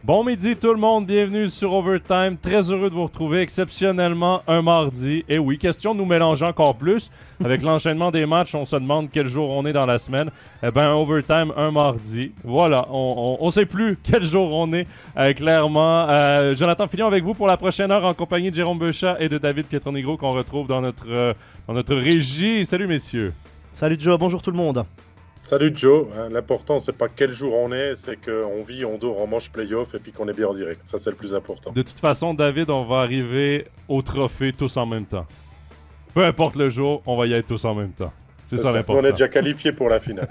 Bon midi tout le monde, bienvenue sur Overtime. Très heureux de vous retrouver exceptionnellement un mardi. Et oui, question de nous mélanger encore plus. Avec l'enchaînement des matchs, on se demande quel jour on est dans la semaine. Eh bien, Overtime, un mardi. Voilà, on sait plus quel jour on est, clairement. Jonathan Fillon avec vous pour la prochaine heure en compagnie de Jérôme Beuchat et de David Pietronigro qu'on retrouve dans notre régie. Salut messieurs. Salut Joe, bonjour tout le monde. Salut Joe, l'important c'est pas quel jour on est, c'est qu'on vit, on dort, on mange playoff et puis qu'on est bien en direct, ça c'est le plus important. De toute façon David, on va arriver au trophée tous en même temps. Peu importe le jour, on va y être tous en même temps. C'est ça l'important. On est déjà qualifié pour la finale.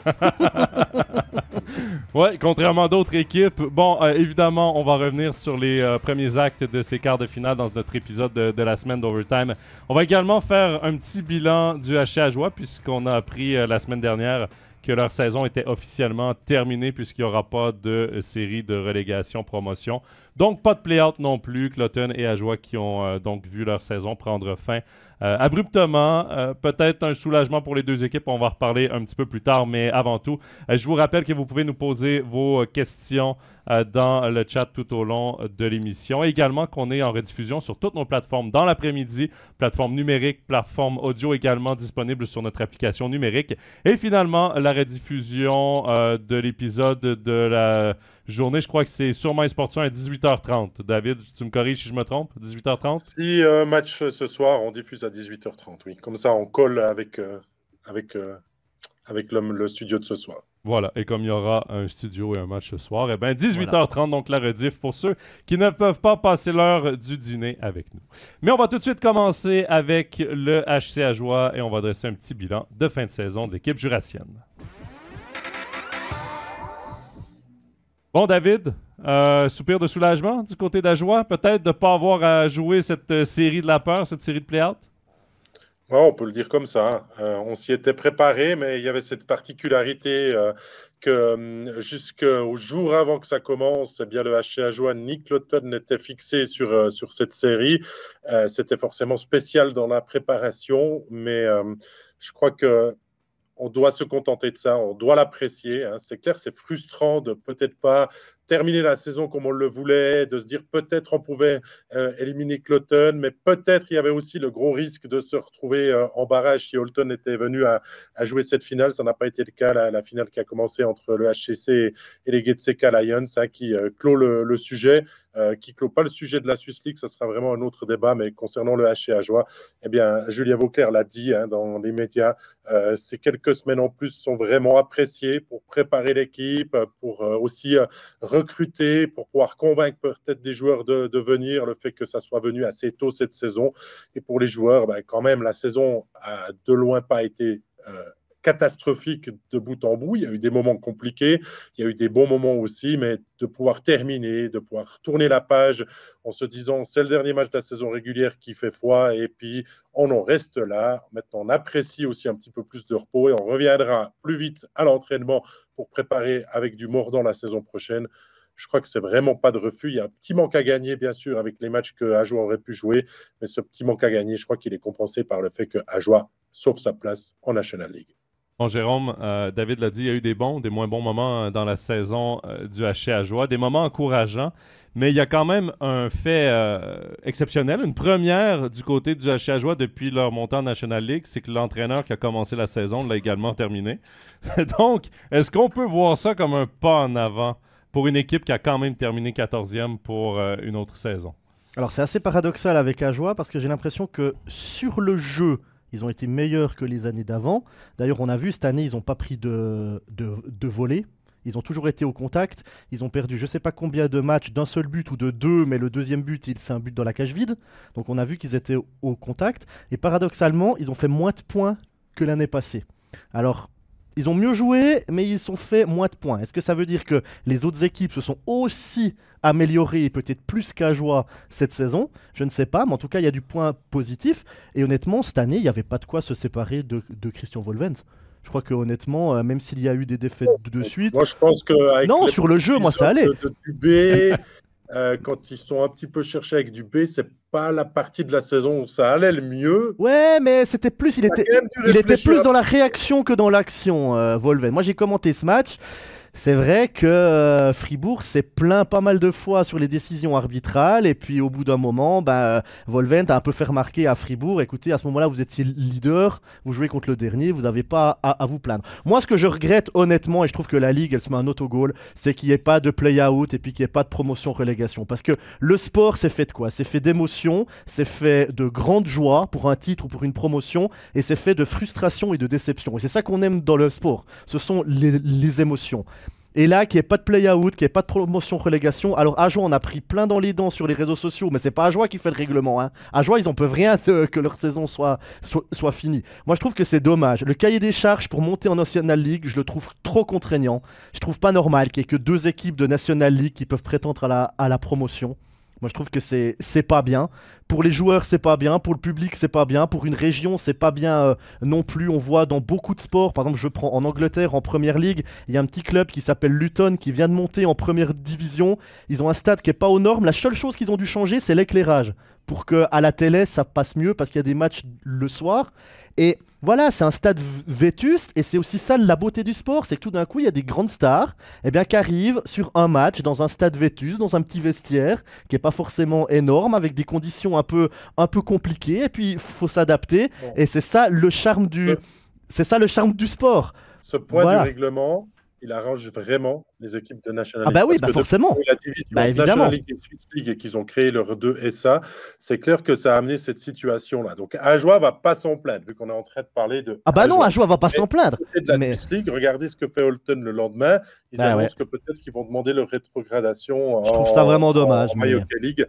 Ouais, contrairement à d'autres équipes. Bon, évidemment, on va revenir sur les premiers actes de ces quarts de finale dans notre épisode de la semaine d'Overtime. On va également faire un petit bilan du HC Ajoie puisqu'on a appris la semaine dernière que leur saison était officiellement terminée puisqu'il n'y aura pas de série de relégation-promotion. Donc, pas de play-out non plus. Cloton et Ajoie qui ont donc vu leur saison prendre fin abruptement. Peut-être un soulagement pour les deux équipes. On va en reparler un petit peu plus tard. Mais avant tout, je vous rappelle que vous pouvez nous poser vos questions dans le chat tout au long de l'émission. Et également qu'on est en rediffusion sur toutes nos plateformes dans l'après-midi. Plateforme numérique, plateforme audio également disponible sur notre application numérique. Et finalement, la rediffusion de l'épisode de la journée, je crois que c'est sur MySports 1 à 18h30. David, tu me corriges si je me trompe? 18h30? Si match ce soir, on diffuse à 18h30, oui. Comme ça, on colle avec le studio de ce soir. Voilà, et comme il y aura un studio et un match ce soir, eh bien 18h30, voilà. Donc la rediff pour ceux qui ne peuvent pas passer l'heure du dîner avec nous. Mais on va tout de suite commencer avec le HC Ajoie et on va dresser un petit bilan de fin de saison de l'équipe jurassienne. Bon, David, soupir de soulagement du côté d'Ajoie, peut-être de ne pas avoir à jouer cette série de la peur, cette série de play-out? Ouais, on peut le dire comme ça. On s'y était préparé, mais il y avait cette particularité que jusqu'au jour avant que ça commence, eh bien, le HC Ajoie, Nick Cloton n'était fixé sur cette série. C'était forcément spécial dans la préparation, mais je crois que on doit se contenter de ça, on doit l'apprécier. Hein. C'est clair, c'est frustrant de peut-être pas terminer la saison comme on le voulait, de se dire peut-être on pouvait éliminer Cloton, mais peut-être il y avait aussi le gros risque de se retrouver en barrage si Holton était venu à jouer cette finale. Ça n'a pas été le cas, la finale qui a commencé entre le HCC et les Getseka Lions, hein, qui clôt le sujet. Qui clôt pas le sujet de la Swiss League, ça sera vraiment un autre débat, mais concernant le HC Ajoie, eh bien, Julien Vauclair l'a dit dans les médias, ces quelques semaines en plus sont vraiment appréciées pour préparer l'équipe, pour aussi recruter, pour pouvoir convaincre peut-être des joueurs de venir, le fait que ça soit venu assez tôt cette saison. Et pour les joueurs, ben, quand même, la saison a de loin pas été catastrophique de bout en bout. Il y a eu des moments compliqués, il y a eu des bons moments aussi, mais de pouvoir terminer, de pouvoir tourner la page en se disant c'est le dernier match de la saison régulière qui fait foi et puis on en reste là. Maintenant, on apprécie aussi un petit peu plus de repos et on reviendra plus vite à l'entraînement pour préparer avec du mordant la saison prochaine. Je crois que c'est vraiment pas de refus. Il y a un petit manque à gagner, bien sûr, avec les matchs que Ajoie aurait pu jouer, mais ce petit manque à gagner, je crois qu'il est compensé par le fait que Ajoie sauve sa place en National League. Bon, Jérôme, David l'a dit, il y a eu des bons, des moins bons moments dans la saison du HC Ajoie, des moments encourageants, mais il y a quand même un fait exceptionnel, une première du côté du HC Ajoie depuis leur montée en National League, c'est que l'entraîneur qui a commencé la saison l'a également terminé. Donc, est-ce qu'on peut voir ça comme un pas en avant pour une équipe qui a quand même terminé 14e pour une autre saison? Alors, c'est assez paradoxal avec Ajoie parce que j'ai l'impression que sur le jeu, ils ont été meilleurs que les années d'avant. D'ailleurs, on a vu, cette année, ils n'ont pas pris de volée. Ils ont toujours été au contact. Ils ont perdu je ne sais pas combien de matchs d'un seul but ou de deux, mais le deuxième but, c'est un but dans la cage vide. Donc, on a vu qu'ils étaient au contact. Et paradoxalement, ils ont fait moins de points que l'année passée. Alors, ils ont mieux joué, mais ils ont fait moins de points. Est-ce que ça veut dire que les autres équipes se sont aussi améliorées, peut-être plus qu'Ajoie cette saison? Je ne sais pas, mais en tout cas, il y a du point positif. Et honnêtement, cette année, il n'y avait pas de quoi se séparer de Christian Volvens. Je crois que honnêtement, même s'il y a eu des défaites de suite... Moi, je pense que... Non, sur le jeu, moi, ça allait. De Dubé, quand ils sont un petit peu cherchés avec Dubé, c'est pas la partie de la saison où ça allait le mieux. Ouais, mais c'était plus... Il était plus dans la réaction que dans l'action, Volven. Moi, j'ai commenté ce match. C'est vrai que Fribourg s'est plaint pas mal de fois sur les décisions arbitrales et puis au bout d'un moment, Volvent a un peu fait remarquer à Fribourg, écoutez, à ce moment-là, vous étiez leader, vous jouez contre le dernier, vous n'avez pas à vous plaindre. Moi, ce que je regrette honnêtement, et je trouve que la Ligue, elle se met un autogol, c'est qu'il n'y ait pas de play-out et puis qu'il n'y ait pas de promotion-relégation. Parce que le sport, c'est fait de quoi? C'est fait d'émotions, c'est fait de grande joie pour un titre ou pour une promotion, et c'est fait de frustration et de déception. Et c'est ça qu'on aime dans le sport, ce sont les émotions. Et là, qu'il n'y ait pas de play-out, qu'il n'y ait pas de promotion-relégation. Alors, Ajoie, on a pris plein dans les dents sur les réseaux sociaux, mais c'est pas Ajoie qui fait le règlement. Hein. Ajoie, ils en peuvent rien que leur saison soit finie. Moi, je trouve que c'est dommage. Le cahier des charges pour monter en National League, je le trouve trop contraignant. Je trouve pas normal qu'il n'y ait que 2 équipes de National League qui peuvent prétendre à la promotion. Moi, je trouve que c'est pas bien. Pour les joueurs, c'est pas bien. Pour le public, c'est pas bien. Pour une région, c'est pas bien non plus. On voit dans beaucoup de sports, par exemple, je prends en Angleterre, en Première Ligue, il y a un petit club qui s'appelle Luton qui vient de monter en Première Division. Ils ont un stade qui est pas aux normes. La seule chose qu'ils ont dû changer, c'est l'éclairage pour que à la télé, ça passe mieux parce qu'il y a des matchs le soir. Et voilà, c'est un stade vétuste et c'est aussi ça la beauté du sport, c'est que tout d'un coup, il y a des grandes stars qui arrivent sur un match dans un stade vétuste, dans un petit vestiaire qui n'est pas forcément énorme, avec des conditions un peu compliquées, et puis il faut s'adapter. Bon. Et c'est ça le charme du sport. Ce point du règlement, il arrange vraiment les équipes de National League. Ah bah oui, forcément. La division National League et Swiss League et qu'ils ont créé leurs 2 SA, c'est clair que ça a amené cette situation-là. Donc Ajoie va pas s'en plaindre, vu qu'on est en train de parler de... Ah bah non, Ajoie va pas s'en plaindre. De la Swiss League, regardez ce que fait Holton le lendemain. Ils annoncent que peut-être qu'ils vont demander leur rétrogradation Je trouve ça vraiment dommage. En Hockey League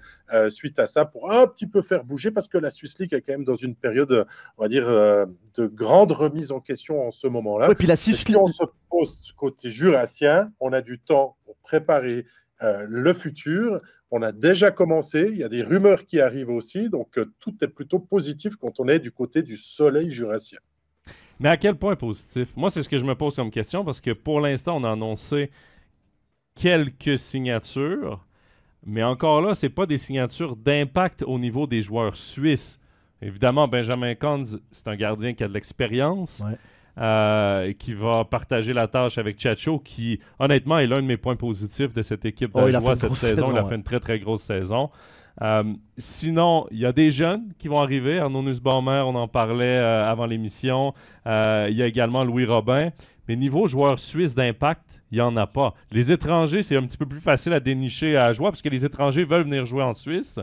suite à ça, pour un petit peu faire bouger, parce que la Swiss League est quand même dans une période, on va dire, de grande remise en question en ce moment-là. Ouais, puis la Swiss League... Si on se pose côté jurassien, on a du temps pour préparer le futur. On a déjà commencé, il y a des rumeurs qui arrivent aussi, donc tout est plutôt positif quand on est du côté du soleil jurassien. Mais à quel point positif? Moi, c'est ce que je me pose comme question, parce que pour l'instant, on a annoncé quelques signatures, mais encore là, c'est pas des signatures d'impact au niveau des joueurs suisses. Évidemment, Benjamin Konz, c'est un gardien qui a de l'expérience. Ouais. Qui va partager la tâche avec Tchatcho, qui, honnêtement, est l'un de mes points positifs de cette équipe d'Ajoie cette saison. Il a fait une très, très grosse saison. Sinon, il y a des jeunes qui vont arriver. Arnaud Nussbaumer, on en parlait avant l'émission. Il y a également Louis Robin. Mais niveau joueurs suisses d'impact, il n'y en a pas. Les étrangers, c'est un petit peu plus facile à dénicher à Ajoie, parce que les étrangers veulent venir jouer en Suisse.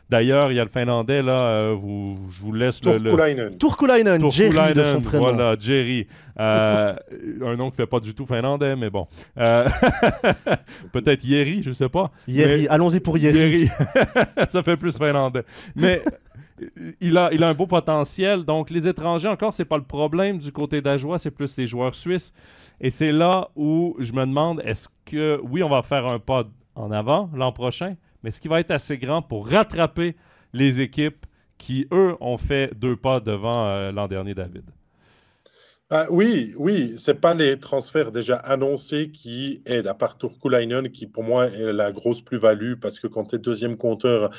D'ailleurs, il y a le Finlandais, là, je vous laisse Turkulainen, Jerry de son prénom. Voilà, Jerry. Un nom qui ne fait pas du tout finlandais, mais bon. Peut-être Yeri, je ne sais pas. Yeri, allons-y pour Yeri. Ça fait plus finlandais. Mais il a un beau potentiel. Donc, les étrangers, encore, ce n'est pas le problème du côté d'Ajoie, c'est plus les joueurs suisses. Et c'est là où je me demande, est-ce que, oui, on va faire un pas en avant l'an prochain, mais est-ce qu'il va être assez grand pour rattraper les équipes qui, eux, ont fait 2 pas devant l'an dernier, David? Oui, c'est pas les transferts déjà annoncés qui aident, à part Turkulainen, qui pour moi est la grosse plus-value, parce que quand tu es deuxième compteur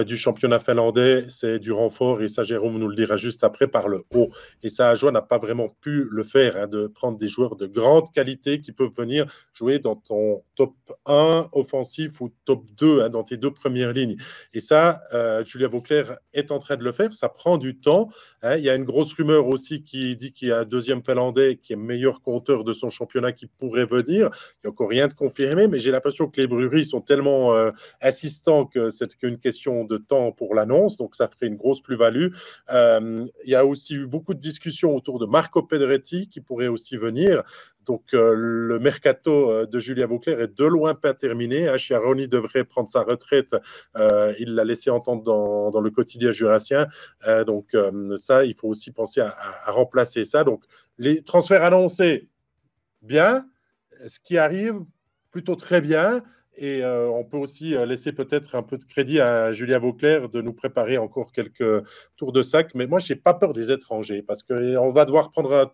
du championnat finlandais, c'est du renfort, et ça, Jérôme nous le dira juste après, par le haut. Et ça, Ajoie n'a pas vraiment pu le faire, de prendre des joueurs de grande qualité qui peuvent venir jouer dans ton top 1 offensif ou top 2, dans tes 2 premières lignes. Et ça, Julien Vauclair est en train de le faire, ça prend du temps. Il y a une grosse rumeur aussi qui dit qu'il y a un deuxième finlandais qui est meilleur compteur de son championnat qui pourrait venir. Il n'y a encore rien de confirmé, mais j'ai l'impression que les Brueries sont tellement assistants que c'est qu'une question de temps pour l'annonce, donc ça ferait une grosse plus-value. Il y a aussi eu beaucoup de discussions autour de Marco Pedretti qui pourrait aussi venir. Donc, le mercato de Julien Vauclair est de loin pas terminé. Chiaroni devrait prendre sa retraite. Il l'a laissé entendre dans le quotidien jurassien. Donc, ça, il faut aussi penser à remplacer ça. Donc, les transferts annoncés, bien. Ce qui arrive, plutôt très bien. Et on peut aussi laisser peut-être un peu de crédit à Julien Vauclair de nous préparer encore quelques tours de sac. Mais moi, je n'ai pas peur des étrangers, parce qu'on va devoir prendre un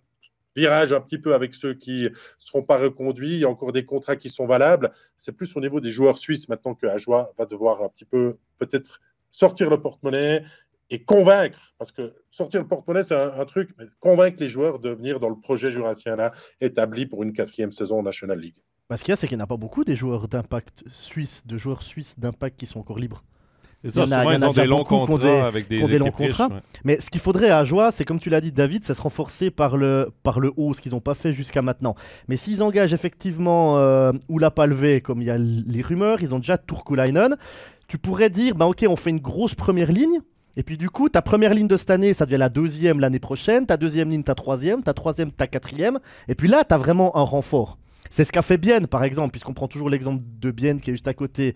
virage un petit peu avec ceux qui ne seront pas reconduits. Il y a encore des contrats qui sont valables. C'est plus au niveau des joueurs suisses maintenant que Ajoie va devoir un petit peu peut-être sortir le porte-monnaie et convaincre, parce que sortir le porte-monnaie, c'est un truc, mais convaincre les joueurs de venir dans le projet jurassien-là établi pour une 4e saison en National League. Parce qu'il y a, c'est qu'il n'y en a pas beaucoup des joueurs d'impact suisses, de joueurs suisses d'impact qui sont encore libres. Et ça, Il y en a- souvent, il y en ils a ont déjà des longs beaucoup qui ont contrats avec des qui ont des longs équipes riches, contrats. ouais. Mais ce qu'il faudrait à Ajoie, c'est comme tu l'as dit, David, c'est se renforcer par le haut, ce qu'ils n'ont pas fait jusqu'à maintenant. Mais s'ils engagent effectivement Oula Palvé, comme il y a les rumeurs, ils ont déjà Turkulainen, tu pourrais dire, bah, ok, on fait une grosse première ligne. Et puis du coup, ta première ligne de cette année, ça devient la deuxième l'année prochaine, ta deuxième ligne, ta troisième, ta quatrième. Et puis là, tu as vraiment un renfort. C'est ce qu'a fait Bienne, par exemple, puisqu'on prend toujours l'exemple de Bienne qui est juste à côté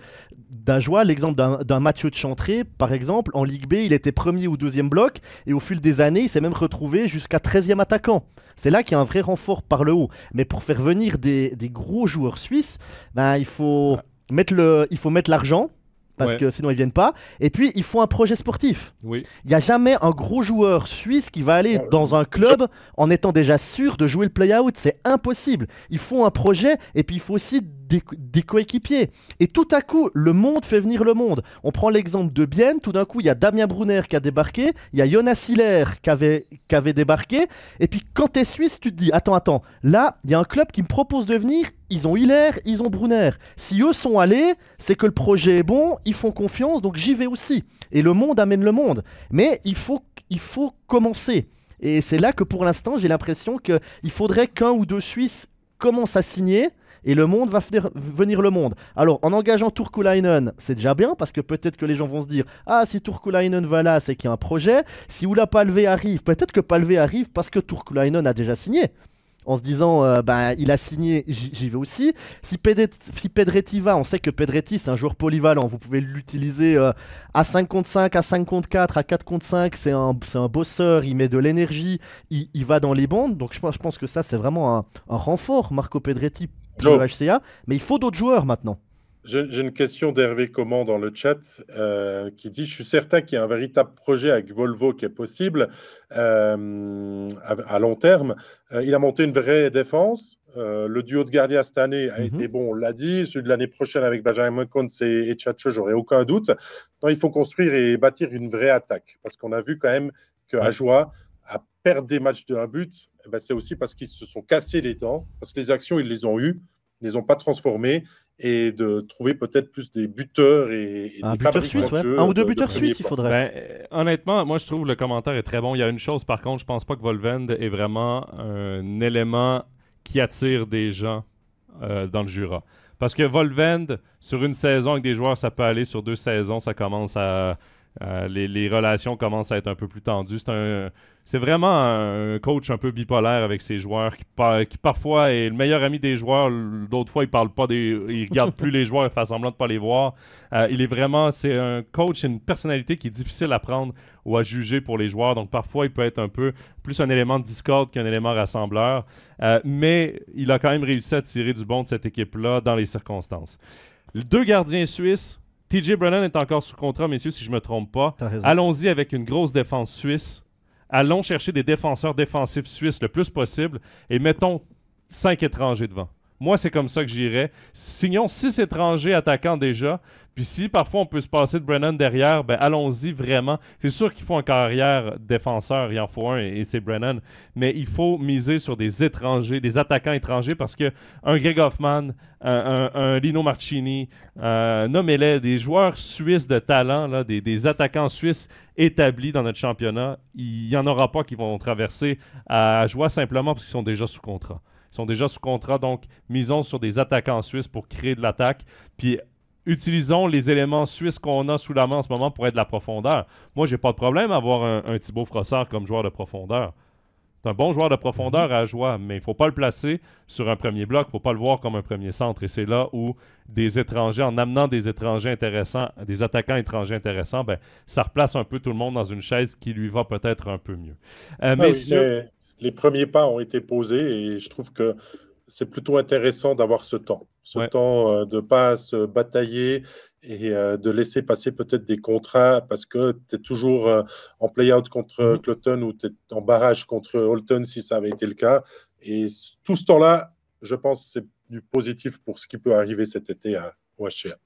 d'Ajoie, l'exemple d'un Mathieu de Chantré, par exemple, en Ligue B, il était premier ou deuxième bloc, et au fil des années, il s'est même retrouvé jusqu'à 13e attaquant. C'est là qu'il y a un vrai renfort par le haut. Mais pour faire venir des gros joueurs suisses, ben, il faut mettre l'argent, parce que sinon ils viennent pas. Et puis il faut un projet sportif. Oui. Il n'y a jamais un gros joueur suisse qui va aller dans un club en étant déjà sûr de jouer le play-out. C'est impossible. Il faut un projet et puis il faut aussi des coéquipiers. Et tout à coup, le monde fait venir le monde. On prend l'exemple de Bienne. Tout d'un coup, il y a Damien Brunner qui a débarqué. Il y a Jonas Hiller qui avait débarqué. Et puis quand tu es suisse, tu te dis, attends, là, il y a un club qui me propose de venir. Ils ont Hiller, ils ont Brunner. Si eux sont allés, c'est que le projet est bon, ils font confiance, donc j'y vais aussi. Et le monde amène le monde. Mais il faut commencer. Et c'est là que pour l'instant, j'ai l'impression qu'il faudrait qu'un ou deux Suisses commencent à signer et le monde va venir le monde. Alors, en engageant Turkulainen, c'est déjà bien parce que peut-être que les gens vont se dire « Ah, si Turkulainen va là, c'est qu'il y a un projet. Si Oula Palvé arrive, peut-être que Palvé arrive parce que Turkulainen a déjà signé. » En se disant, il a signé, j'y vais aussi. Si Pedretti va, on sait que Pedretti, c'est un joueur polyvalent. Vous pouvez l'utiliser à 5 contre 5, à 5 contre 4, à 4 contre 5. C'est un bosseur, il met de l'énergie, il va dans les bandes. Donc je pense que ça, c'est vraiment un renfort, Marco Pedretti, pour le HCA. Mais il faut d'autres joueurs maintenant. J'ai une question d'Hervé Comment dans le chat qui dit « Je suis certain qu'il y a un véritable projet avec Volvo qui est possible à long terme. Il a monté une vraie défense. Le duo de gardiens cette année a été bon, on l'a dit. Celui de l'année prochaine avec Benjamin Kontz et Tchatcho, j'aurais aucun doute. Donc, il faut construire et bâtir une vraie attaque. Parce qu'on a vu quand même qu'Ajoie a perdu des matchs de un but. Ben, c'est aussi parce qu'ils se sont cassés les dents. Parce que les actions, ils les ont eues. Ils ne les ont pas transformées. Et de trouver peut-être plus des buteurs et un des buteur suisse, un ou deux buteurs suisses, il faudrait. Honnêtement, moi je trouve le commentaire est très bon. Il y a une chose par contre, je pense pas que Volvend est vraiment un élément qui attire des gens dans le Jura. Parce que Volvend, sur une saison avec des joueurs, ça peut aller. Sur 2 saisons, ça commence à... les relations commencent à être un peu plus tendues. C'est vraiment un coach un peu bipolaire avec ses joueurs qui parfois est le meilleur ami des joueurs. D'autres fois, il parle pas il regarde plus les joueurs, il fait semblant de pas les voir. C'est un coach, une personnalité qui est difficile à prendre ou à juger pour les joueurs. Donc parfois, il peut être un peu plus un élément de discorde qu'un élément rassembleur. Mais il a quand même réussi à tirer du bon de cette équipe-là dans les circonstances. Les 2 gardiens suisses, TJ Brennan est encore sous contrat, messieurs, si je ne me trompe pas. Allons-y avec une grosse défense suisse. Allons chercher des défenseurs défensifs suisses le plus possible et mettons 5 étrangers devant. Moi, c'est comme ça que j'irais. Signons 6 étrangers attaquants déjà. Puis si parfois on peut se passer de Brennan derrière, ben allons-y vraiment. C'est sûr qu'il faut un carrière défenseur, il en faut un et c'est Brennan. Mais il faut miser sur des étrangers, des attaquants étrangers parce que un Greg Hoffman, un Lino Marchini, nommez-les, des joueurs suisses de talent, là, des attaquants suisses établis dans notre championnat, il n'y en aura pas qui vont traverser à Ajoie simplement parce qu'ils sont déjà sous contrat. Ils sont déjà sous contrat, donc misons sur des attaquants suisses pour créer de l'attaque. Puis utilisons les éléments suisses qu'on a sous la main en ce moment pour être de la profondeur. Moi, j'ai pas de problème à avoir un Thibaut Frossard comme joueur de profondeur. C'est un bon joueur de profondeur à Ajoie, mais il ne faut pas le placer sur un premier bloc, il ne faut pas le voir comme un premier centre. Et c'est là où des étrangers, en amenant des étrangers intéressants, des attaquants étrangers intéressants, ben, ça replace un peu tout le monde dans une chaise qui lui va peut-être un peu mieux. Les premiers pas ont été posés et je trouve que c'est plutôt intéressant d'avoir ce temps. Temps de ne pas se batailler et de laisser passer peut-être des contrats parce que tu es toujours en play-out contre Cloton ou tu es en barrage contre Holton si ça avait été le cas. Et tout ce temps-là, je pense que c'est du positif pour ce qui peut arriver cet été au HCA.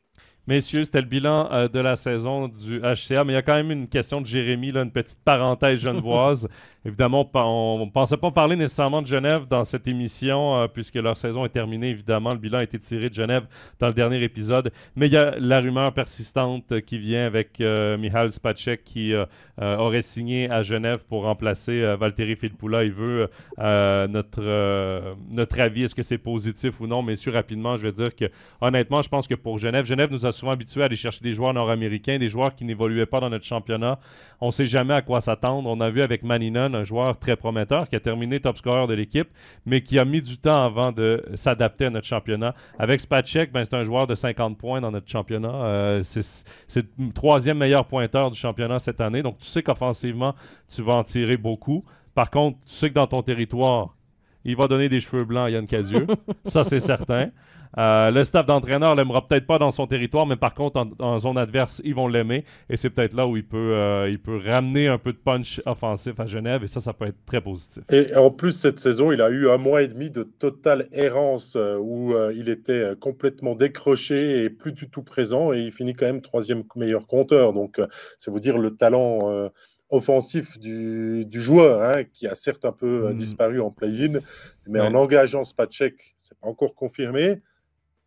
Messieurs, c'était le bilan de la saison du HCA, mais il y a quand même une question de Jérémy, là, une petite parenthèse genevoise. Évidemment, on ne pensait pas parler nécessairement de Genève dans cette émission, puisque leur saison est terminée. Évidemment, le bilan a été tiré de Genève dans le dernier épisode. Mais il y a la rumeur persistante qui vient avec Michal Spacek qui aurait signé à Genève pour remplacer Valtteri Filppula. Il veut notre avis. Est-ce que c'est positif ou non? Messieurs, rapidement, je vais dire que honnêtement, je pense que pour Genève nous a souvent habitués à aller chercher des joueurs nord-américains, des joueurs qui n'évoluaient pas dans notre championnat. On ne sait jamais à quoi s'attendre. On a vu avec Maninen, un joueur très prometteur qui a terminé top scorer de l'équipe, mais qui a mis du temps avant de s'adapter à notre championnat. Avec Spacek, c'est un joueur de 50 points dans notre championnat. C'est le troisième meilleur pointeur du championnat cette année. Donc, tu sais qu'offensivement, tu vas en tirer beaucoup. Par contre, tu sais que dans ton territoire, il va donner des cheveux blancs à Yann Cadieux. Ça, c'est certain. Le staff d'entraîneur ne l'aimera peut-être pas dans son territoire, mais par contre, en zone adverse, ils vont l'aimer. Et c'est peut-être là où il peut ramener un peu de punch offensif à Genève. Et ça peut être très positif. Et en plus, cette saison, il a eu 1 mois et demi de totale errance où il était complètement décroché et plus du tout présent. Et il finit quand même 3e meilleur compteur. Donc, c'est vous dire le talent offensif du joueur, hein, qui a certes un peu disparu en play-in. Mais en engageant Spacek, ce n'est pas encore confirmé.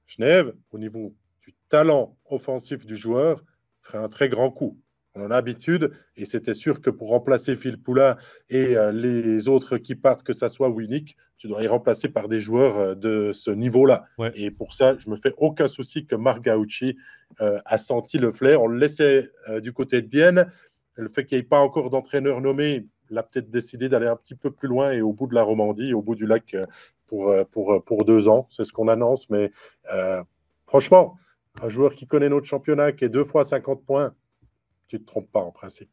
Genève, au niveau du talent offensif du joueur, ferait un très grand coup. On en a l'habitude, et c'était sûr que pour remplacer Filppula et les autres qui partent, que ça soit Winnick, tu dois les remplacer par des joueurs de ce niveau-là. Ouais. Et pour ça, je ne me fais aucun souci que Marc Gauci a senti le flair. On le laissait du côté de Bienne. Le fait qu'il n'y ait pas encore d'entraîneur nommé, il a peut-être décidé d'aller un petit peu plus loin et au bout de la Romandie, au bout du lac pour 2 ans. C'est ce qu'on annonce. Mais franchement, un joueur qui connaît notre championnat, qui est 2 fois 50 points, tu ne te trompes pas en principe.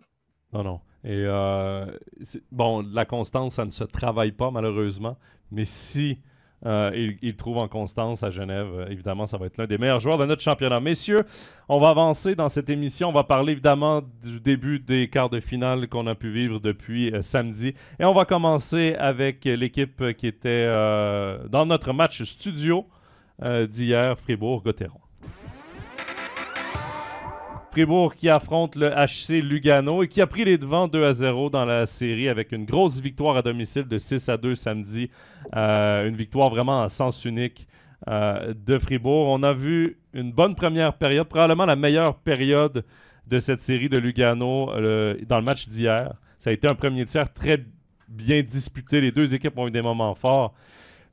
Non. Et la constance, ça ne se travaille pas malheureusement. Mais si il trouve en constance à Genève, évidemment, ça va être l'un des meilleurs joueurs de notre championnat. Messieurs, on va avancer dans cette émission. On va parler évidemment du début des quarts de finale qu'on a pu vivre depuis samedi. Et on va commencer avec l'équipe qui était dans notre match studio d'hier, Fribourg-Gotteron. Fribourg qui affronte le HC Lugano et qui a pris les devants 2-0 dans la série avec une grosse victoire à domicile de 6-2 samedi. Une victoire vraiment en sens unique de Fribourg. On a vu une bonne première période, probablement la meilleure période de cette série de Lugano dans le match d'hier. Ça a été un premier tiers très bien disputé. Les deux équipes ont eu des moments forts.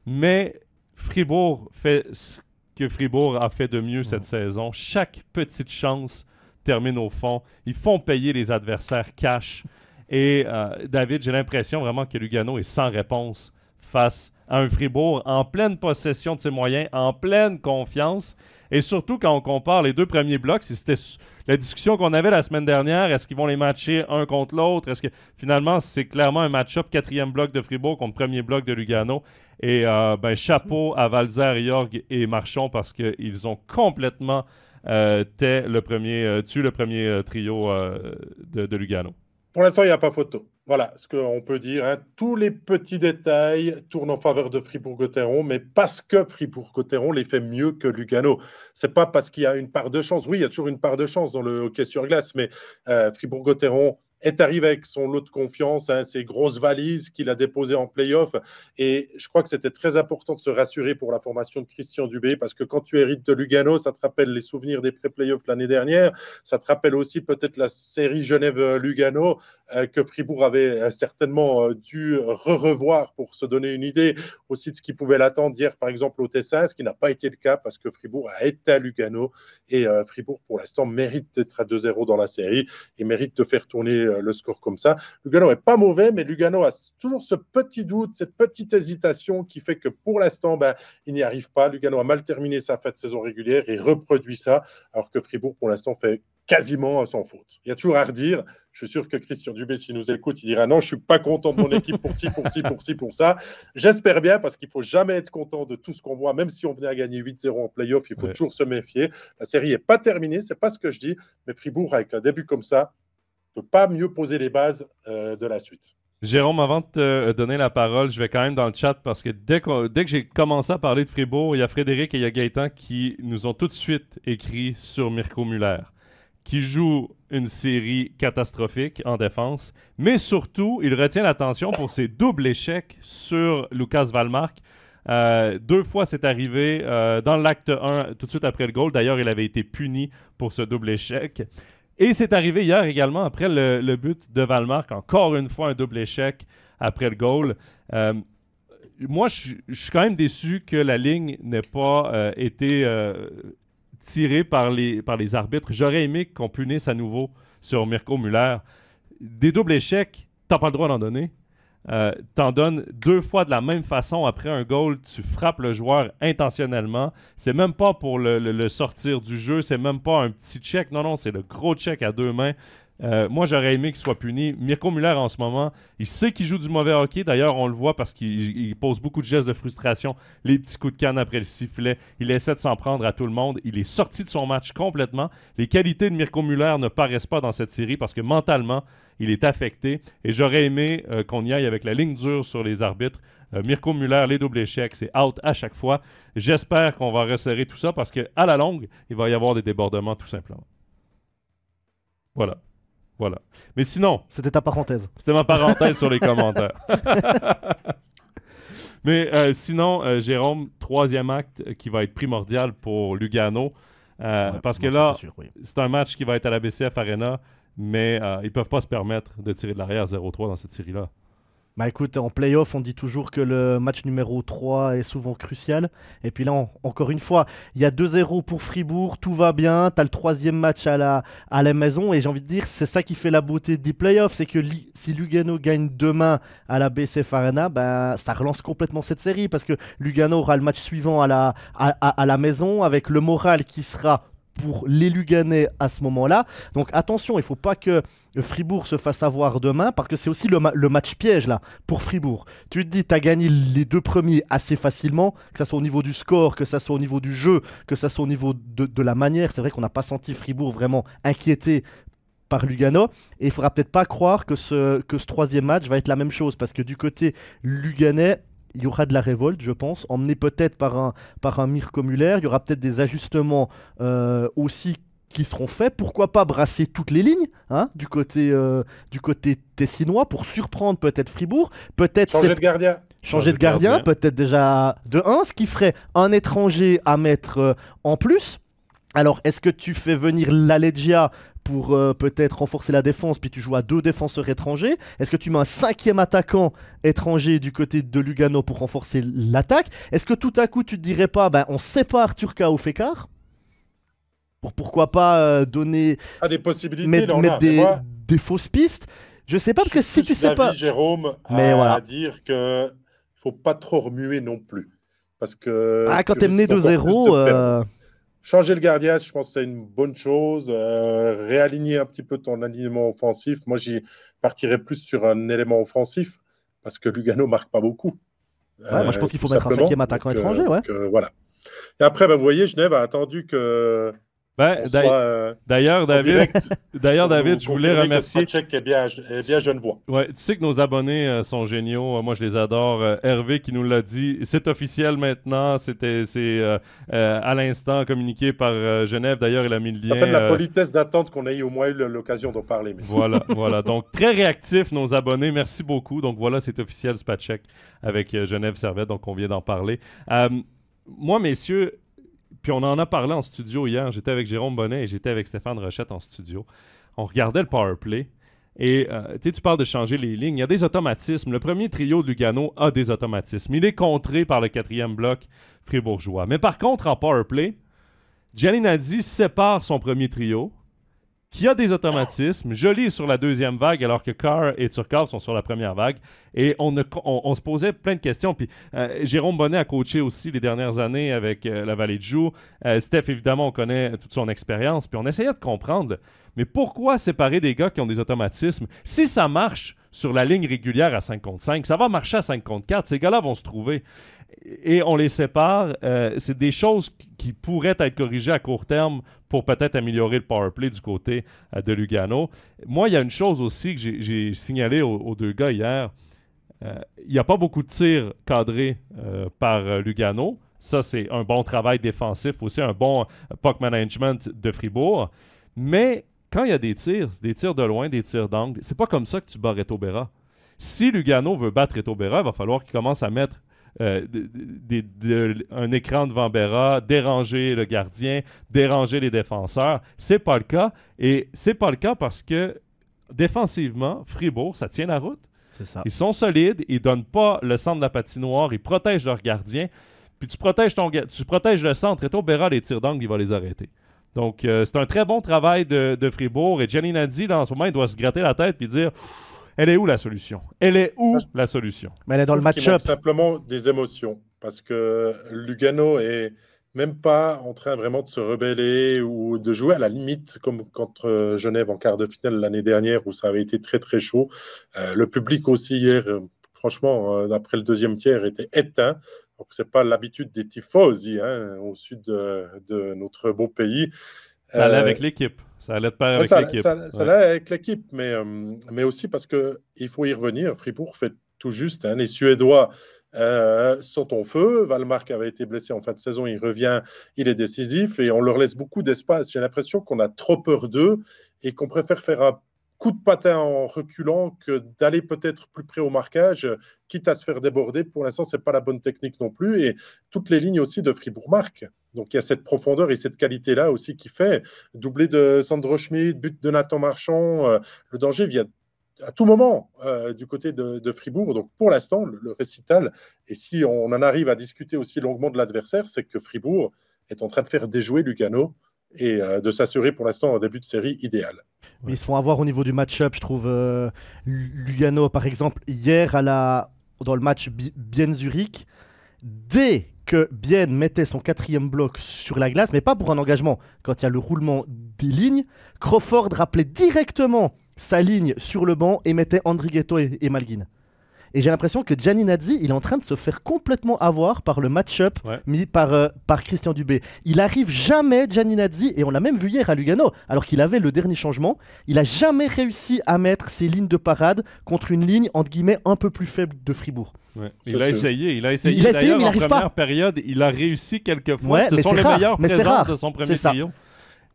Mais Fribourg fait ce que Fribourg a fait de mieux cette saison. Chaque petite chance termine au fond. Ils font payer les adversaires cash. Et David, j'ai l'impression vraiment que Lugano est sans réponse face à un Fribourg en pleine possession de ses moyens, en pleine confiance. Et surtout, quand on compare les deux premiers blocs, c'était la discussion qu'on avait la semaine dernière, est-ce qu'ils vont les matcher un contre l'autre? Est-ce que finalement, c'est clairement un match-up 4e bloc de Fribourg contre 1er bloc de Lugano? Et chapeau à Valzer, Jorg et Marchand parce qu'ils ont complètement tué le premier trio de Lugano. Pour l'instant, il n'y a pas photo. Voilà ce qu'on peut dire. Hein. Tous les petits détails tournent en faveur de Fribourg-Gotteron, mais parce que Fribourg-Gotteron les fait mieux que Lugano. Ce n'est pas parce qu'il y a une part de chance. Oui, il y a toujours une part de chance dans le hockey sur glace, mais Fribourg-Gotteron est arrivé avec son lot de confiance, hein, ses grosses valises qu'il a déposées en play-off. Et je crois que c'était très important de se rassurer pour la formation de Christian Dubé, parce que quand tu hérites de Lugano, ça te rappelle les souvenirs des pré-playoffs l'année dernière. Ça te rappelle aussi peut-être la série Genève-Lugano que Fribourg avait certainement dû revoir pour se donner une idée aussi de ce qui pouvait l'attendre hier, par exemple, au Tessin, ce qui n'a pas été le cas parce que Fribourg a été à Lugano. Et Fribourg, pour l'instant, mérite d'être à 2-0 dans la série et mérite de faire tourner le score comme ça. Lugano n'est pas mauvais, mais Lugano a toujours ce petit doute, cette petite hésitation qui fait que pour l'instant, il n'y arrive pas. Lugano a mal terminé sa fin de saison régulière et reproduit ça, alors que Fribourg, pour l'instant, fait quasiment sans faute. Il y a toujours à redire. Je suis sûr que Christian Dubé, s'il nous écoute, il dira non, je ne suis pas content de mon équipe pour ci, pour ça. J'espère bien, parce qu'il ne faut jamais être content de tout ce qu'on voit, même si on venait à gagner 8-0 en play-off, il faut toujours se méfier. La série n'est pas terminée, ce n'est pas ce que je dis, mais Fribourg, avec un début comme ça, ne peut pas mieux poser les bases de la suite. Jérôme, avant de te donner la parole, je vais quand même dans le chat parce que dès que j'ai commencé à parler de Fribourg, il y a Frédéric et il y a Gaëtan qui nous ont tout de suite écrit sur Mirko Müller, qui joue une série catastrophique en défense, mais surtout, il retient l'attention pour ses doubles échecs sur Lucas Wallmark. 2 fois, c'est arrivé dans l'acte 1, tout de suite après le goal. D'ailleurs, il avait été puni pour ce double échec. Et c'est arrivé hier également, après le but de Wallmark. Encore une fois, un double échec après le goal. Moi, je suis quand même déçu que la ligne n'ait pas été tirée par les arbitres. J'aurais aimé qu'on punisse à nouveau sur Mirko Müller. Des doubles échecs, t'as pas le droit d'en donner. T'en donnes 2 fois de la même façon après un goal, tu frappes le joueur intentionnellement. C'est même pas pour le sortir du jeu, c'est même pas un petit check. Non, c'est le gros check à 2 mains. Moi, j'aurais aimé qu'il soit puni. Mirko Müller, en ce moment, il sait qu'il joue du mauvais hockey. D'ailleurs, on le voit parce qu'il pose beaucoup de gestes de frustration. Les petits coups de canne après le sifflet. Il essaie de s'en prendre à tout le monde. Il est sorti de son match complètement. Les qualités de Mirko Müller ne paraissent pas dans cette série parce que mentalement, il est affecté. Et j'aurais aimé qu'on y aille avec la ligne dure sur les arbitres. Mirko Müller, les doubles échecs, c'est out à chaque fois. J'espère qu'on va resserrer tout ça parce qu'à la longue, il va y avoir des débordements tout simplement. Voilà. Mais sinon... C'était ta parenthèse. C'était ma parenthèse sur les commentaires. Mais sinon, Jérôme, 3e acte qui va être primordial pour Lugano. Parce que là, c'est un match qui va être à la BCF Arena, mais ils ne peuvent pas se permettre de tirer de l'arrière 0-3 dans cette série-là. Bah écoute, en play-off, on dit toujours que le match numéro 3 est souvent crucial. Et puis là, encore une fois, il y a 2-0 pour Fribourg, tout va bien. Tu as le 3e match à la maison. Et j'ai envie de dire, c'est ça qui fait la beauté des play-offs. C'est que si Lugano gagne demain à la BCF Arena, bah, ça relance complètement cette série. Parce que Lugano aura le match suivant à la maison avec le moral qui sera pour les Luganais à ce moment-là. Donc attention, il ne faut pas que Fribourg se fasse avoir demain, parce que c'est aussi le match piège là pour Fribourg. Tu te dis, tu as gagné les 2 premiers assez facilement, que ça soit au niveau du score, que ça soit au niveau du jeu, que ça soit au niveau de la manière. C'est vrai qu'on n'a pas senti Fribourg vraiment inquiété par Lugano, et il ne faudra peut-être pas croire que ce 3e match va être la même chose, parce que du côté luganais, il y aura de la révolte, je pense, emmené peut-être par un Mirko Müller. Il y aura peut-être des ajustements aussi qui seront faits. Pourquoi pas brasser toutes les lignes du côté tessinois pour surprendre peut-être Fribourg. Changer de gardien. Changer de gardien, peut-être déjà de 1, ce qui ferait un étranger à mettre en plus. Alors, est-ce que tu fais venir l'Alegia pour peut-être renforcer la défense, puis tu joues à 2 défenseurs étrangers? Est-ce que tu mets un 5e attaquant étranger du côté de Lugano pour renforcer l'attaque? Est-ce que tout à coup, tu te dirais pas, on sépare Turca au Fécart? Pourquoi pas donner... des possibilités, mettre des fausses pistes? Je sais pas, parce que si tu sais pas... Jérôme, à dire que faut pas trop remuer non plus. Parce que... quand t'es mené 2-0... Changer le gardien, je pense que c'est une bonne chose. Réaligner un petit peu ton alignement offensif. Moi, j'y partirais plus sur un élément offensif parce que Lugano marque pas beaucoup. Moi, je pense qu'il faut mettre un 5e attaquant étranger. Voilà. Et après, vous voyez, Genève a attendu que... D'ailleurs, David, je voulais remercier. Est bien genevois. Ouais, tu sais que nos abonnés sont géniaux. Moi, je les adore. Hervé qui nous l'a dit. C'est officiel maintenant. C'est à l'instant communiqué par Genève. D'ailleurs, il a mis le lien. Ça s'appelle la politesse d'attente qu'on ait au moins eu l'occasion d'en parler. Mais... Voilà. Donc, très réactifs, nos abonnés. Merci beaucoup. Donc, voilà, c'est officiel, Spatchek avec Genève Servette. Donc, on vient d'en parler. Moi, messieurs, puis on en a parlé en studio hier. J'étais avec Jérôme Bonnet et j'étais avec Stéphane Rochette en studio. On regardait le powerplay. Et tu parles de changer les lignes. Il y a des automatismes. Le premier trio de Lugano a des automatismes. Il est contré par le 4e bloc fribourgeois. Mais par contre, en powerplay, Gianni Nadi sépare son premier trio, qui a des automatismes. Joly est sur la 2e vague, alors que Carr et Turkov sont sur la première vague. Et on se posait plein de questions. Puis Jérôme Bonnet a coaché aussi les dernières années avec la Vallée de Joux. Steph, évidemment, on connaît toute son expérience. Puis on essayait de comprendre, mais pourquoi séparer des gars qui ont des automatismes? Si ça marche sur la ligne régulière à 5 contre 5. Ça va marcher à 5 contre 4. Ces gars-là vont se trouver. Et on les sépare. C'est des choses qui pourraient être corrigées à court terme pour peut-être améliorer le power play du côté de Lugano. Moi, il y a une chose aussi que j'ai signalé aux deux gars hier. Il n'y a pas beaucoup de tirs cadrés par Lugano. Ça, c'est un bon travail défensif, aussi un bon puck management de Fribourg. Mais quand il y a des tirs de loin, des tirs d'angle, c'est pas comme ça que tu bats Reto Berra. Si Lugano veut battre Reto Berra, il va falloir qu'il commence à mettre un écran devant Berra, déranger le gardien, déranger les défenseurs. C'est pas le cas. Et c'est pas le cas parce que défensivement, Fribourg, ça tient la route. C'est ça. Ils sont solides, ils donnent pas le centre de la patinoire, ils protègent leur gardien. Puis tu protèges le centre. Reto Berra, les tirs d'angle, il va les arrêter. Donc, c'est un très bon travail de Fribourg. Et Gianni Nadi, là, en ce moment, il doit se gratter la tête et dire elle est où la solution? Elle est où la solution? Mais elle est dans le match-up. Simplement des émotions. Parce que Lugano est même pas en train vraiment de se rebeller ou de jouer à la limite, comme contre Genève en quart de finale l'année dernière où ça avait été très très chaud. Le public aussi hier, franchement, après le deuxième tiers, était éteint. Donc, ce n'est pas l'habitude des tifosi au sud de notre beau pays. Ça allait avec l'équipe. Ça allait de pair avec l'équipe. Ça allait avec l'équipe, mais aussi parce qu'il faut y revenir. Fribourg fait tout juste. Les Suédois sont en feu. Wallmark avait été blessé en fin de saison. Il revient, il est décisif et on leur laisse beaucoup d'espace. J'ai l'impression qu'on a trop peur d'eux et qu'on préfère faire un coup de patin en reculant que d'aller peut-être plus près au marquage, quitte à se faire déborder. Pour l'instant, ce n'est pas la bonne technique non plus. Et toutes les lignes aussi de Fribourg marquent. Donc, il y a cette profondeur et cette qualité-là aussi qui fait. Doublé de Sandro Schmidt, but de Nathan Marchand. Le danger vient à tout moment du côté de Fribourg. Donc, pour l'instant, le récital, et si on en arrive à discuter aussi longuement de l'adversaire, c'est que Fribourg est en train de faire déjouer Lugano et de s'assurer pour l'instant un début de série idéal. Mais ils se font avoir au niveau du match-up, je trouve. Lugano, par exemple, hier dans le match Bienne-Zurich, dès que Bienne mettait son 4e bloc sur la glace, mais pas pour un engagement, quand il y a le roulement des lignes, Crawford rappelait directement sa ligne sur le banc et mettait Andrighetto et Malguin. Et j'ai l'impression que Gianni Nadi, il est en train de se faire complètement avoir par le match-up mis par Christian Dubé. Il arrive jamais, Gianni Nadi, et on l'a même vu hier à Lugano, alors qu'il avait le dernier changement, il a jamais réussi à mettre ses lignes de parade contre une ligne, entre guillemets, un peu plus faible de Fribourg. Ouais. Il a essayé. D'ailleurs, en première période, il a réussi quelques fois. Ouais, ce sont les meilleures présences de son premier trio.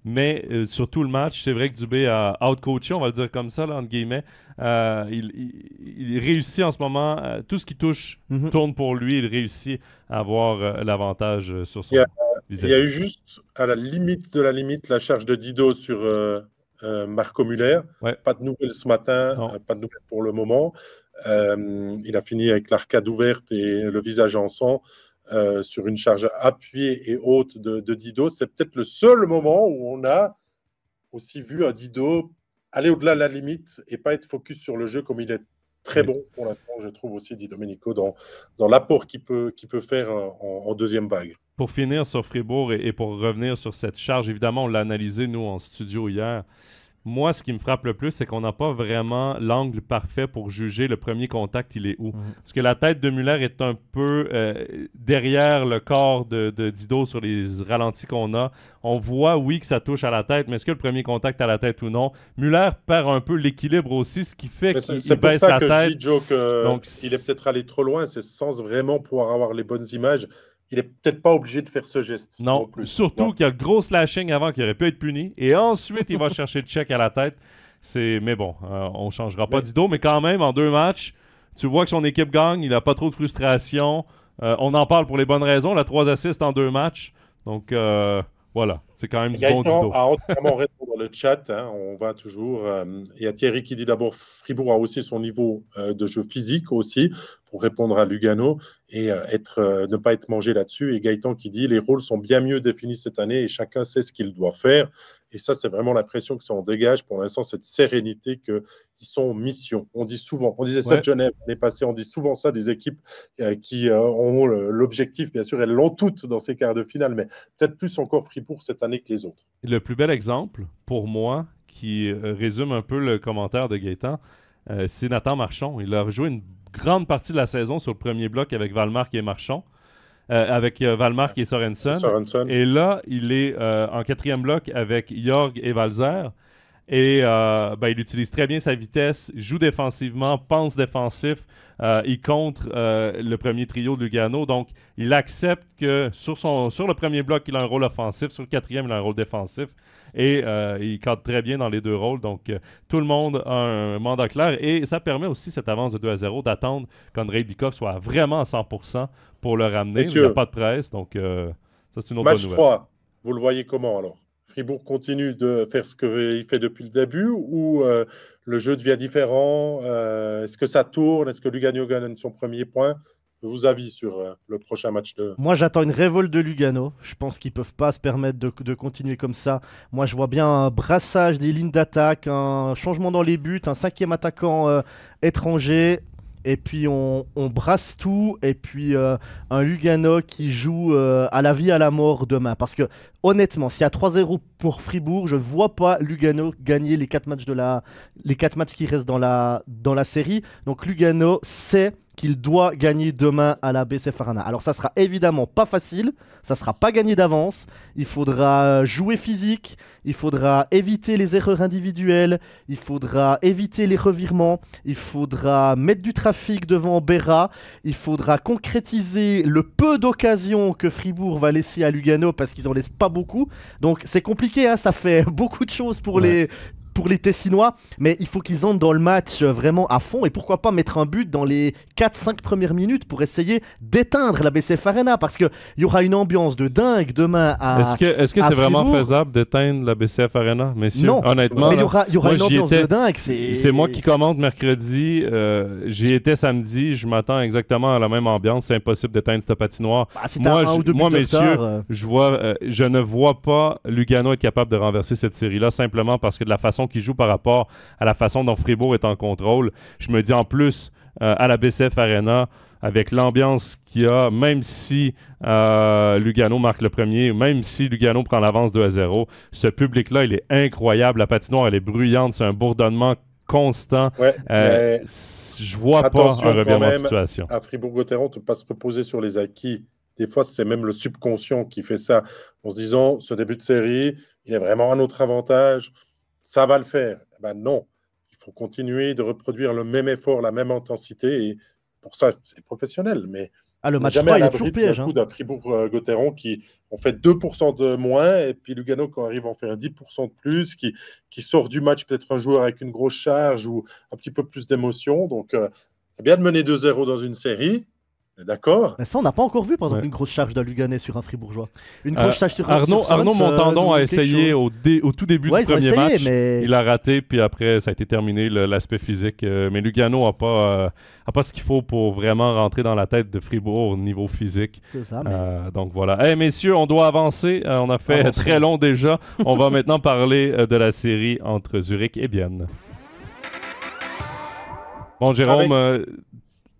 Mais sur tout le match, c'est vrai que Dubé a out-coaché, on va le dire comme ça, là, entre guillemets. Il réussit en ce moment, tout ce qui touche tourne pour lui. Il réussit à avoir l'avantage sur son vis-à-vis. Il y a eu juste, à la limite de la limite, la charge de Dido sur Marco Müller. Ouais. Pas de nouvelles ce matin, pas de nouvelles pour le moment. Il a fini avec l'arcade ouverte et le visage en sang. Sur une charge appuyée et haute de Dido. C'est peut-être le seul moment où on a aussi vu un Dido aller au-delà de la limite et pas être focus sur le jeu comme il est très bon pour l'instant, je trouve aussi Di Domenico dans l'apport qu'il peut faire en deuxième vague. Pour finir sur Fribourg et pour revenir sur cette charge, évidemment, on l'a analysé, nous, en studio hier. Moi, ce qui me frappe le plus, c'est qu'on n'a pas vraiment l'angle parfait pour juger le premier contact, il est où. Parce que la tête de Müller est un peu derrière le corps de Dido sur les ralentis qu'on a. On voit, oui, que ça touche à la tête, mais est-ce que le premier contact à la tête ou non? Müller perd un peu l'équilibre aussi, ce qui fait qu'il baisse la tête. C'est pour ça que je dis, Joe, qu'il est peut-être allé trop loin. C'est sans vraiment pouvoir avoir les bonnes images. Il n'est peut-être pas obligé de faire ce geste. Non, plus. Surtout qu'il y a le gros slashing avant qui aurait pu être puni. Et ensuite, il va chercher le check à la tête. Mais bon, on ne changera pas Dido. Mais quand même, en 2 matchs, tu vois que son équipe gagne. Il n'a pas trop de frustration. On en parle pour les bonnes raisons. La 3 assists en 2 matchs. Donc, voilà. C'est quand même du bon Dido. A entièrement raison dans le chat. On va toujours. Il y a Thierry qui dit d'abord Fribourg a aussi son niveau de jeu physique aussi pour répondre à Lugano et ne pas être mangé là-dessus. Et Gaëtan qui dit les rôles sont bien mieux définis cette année et chacun sait ce qu'il doit faire. Et ça, c'est vraiment l'impression que ça en dégage pour l'instant, cette sérénité qu'ils sont en mission. On dit souvent, on disait ça de Genève l'année passée, on dit souvent ça des équipes qui ont l'objectif, bien sûr, elles l'ont toutes dans ces quarts de finale, mais peut-être plus encore Fribourg cette année que les autres. Le plus bel exemple, pour moi, qui résume un peu le commentaire de Gaëtan, c'est Nathan Marchand. Il a joué une grande partie de la saison sur le premier bloc avec Wallmark et Marchand. Avec Wallmark et Sorensen. Et là, il est en quatrième bloc avec Jorg et Valzer. Et il utilise très bien sa vitesse, joue défensivement, pense défensif. Il contre le premier trio de Lugano. Donc, il accepte que sur le premier bloc, il a un rôle offensif. Sur le quatrième, il a un rôle défensif. Et il cadre très bien dans les deux rôles. Donc, tout le monde a un mandat clair. Et ça permet aussi, cette avance de 2-0, d'attendre qu'Andrei Bikov soit vraiment à 100% pour le ramener. Il n'y a pas de presse. Donc, ça, c'est une autre bonne nouvelle. Match 3, vous le voyez comment alors? Fribourg continue de faire ce qu'il fait depuis le début ou le jeu devient différent? Est-ce que ça tourne? Est-ce que Lugano gagne son premier point? Vos avis sur le prochain match de... Moi, j'attends une révolte de Lugano. Je pense qu'ils ne peuvent pas se permettre de continuer comme ça. Moi, je vois bien un brassage des lignes d'attaque, un changement dans les buts, un cinquième attaquant étranger. Et puis on brasse tout, et puis un Lugano qui joue à la vie à la mort demain. Parce que honnêtement, s'il y a 3-0 pour Fribourg, je ne vois pas Lugano gagner les 4 matchs qui restent dans la série. Donc Lugano sait qu'il doit gagner demain à la BCF Arena. Alors ça sera évidemment pas facile, ça sera pas gagné d'avance, il faudra jouer physique, il faudra éviter les erreurs individuelles, il faudra éviter les revirements, il faudra mettre du trafic devant Berra, il faudra concrétiser le peu d'occasions que Fribourg va laisser à Lugano parce qu'ils en laissent pas beaucoup. Donc c'est compliqué, hein, ça fait beaucoup de choses pour les Tessinois, mais il faut qu'ils entrent dans le match vraiment à fond, et pourquoi pas mettre un but dans les 4-5 premières minutes pour essayer d'éteindre la BCF Arena, parce qu'il y aura une ambiance de dingue demain à Est-ce que c'est vraiment faisable d'éteindre la BCF Arena, messieurs? Non, honnêtement, mais il y aura une ambiance de dingue. C'est moi qui commente mercredi, j'y étais samedi, je m'attends exactement à la même ambiance, c'est impossible d'éteindre cette patinoire. Moi, messieurs, je ne vois pas Lugano être capable de renverser cette série-là, simplement parce que de la façon qui joue par rapport à la façon dont Fribourg est en contrôle. Je me dis en plus, à la BCF Arena, avec l'ambiance qu'il y a, même si Lugano marque le premier, même si Lugano prend l'avance 2-0, ce public-là, il est incroyable. La patinoire, elle est bruyante, c'est un bourdonnement constant. Ouais, je vois pas un revirement de situation. À Fribourg-Gotteron, on ne peut pas se reposer sur les acquis. Des fois, c'est même le subconscient qui fait ça, en se disant, ce début de série, il est vraiment à notre avantage. Ça va le faire. Ben non, il faut continuer de reproduire le même effort, la même intensité. Et pour ça, c'est professionnel. Mais le match 3, il est toujours piège. D'un Fribourg-Gotteron qui ont fait 2% de moins. Et puis Lugano, quand arrive à en faire 10% de plus, qui sort du match peut-être un joueur avec une grosse charge ou un petit peu plus d'émotion. Donc, c'est bien de mener 2-0 dans une série. D'accord. Mais ça, on n'a pas encore vu, par exemple, une grosse charge d'un Luganais sur un Fribourgeois. Une grosse charge sur Arnaud Montandon a essayé au tout début du premier match. Mais... Il a raté, puis après, ça a été terminé, l'aspect physique. Mais Lugano n'a pas ce qu'il faut pour vraiment rentrer dans la tête de Fribourg au niveau physique. C'est ça. Donc voilà. Hey, messieurs, on doit avancer. On a fait très long déjà. On va maintenant parler de la série entre Zurich et Bienne. Bon, Jérôme...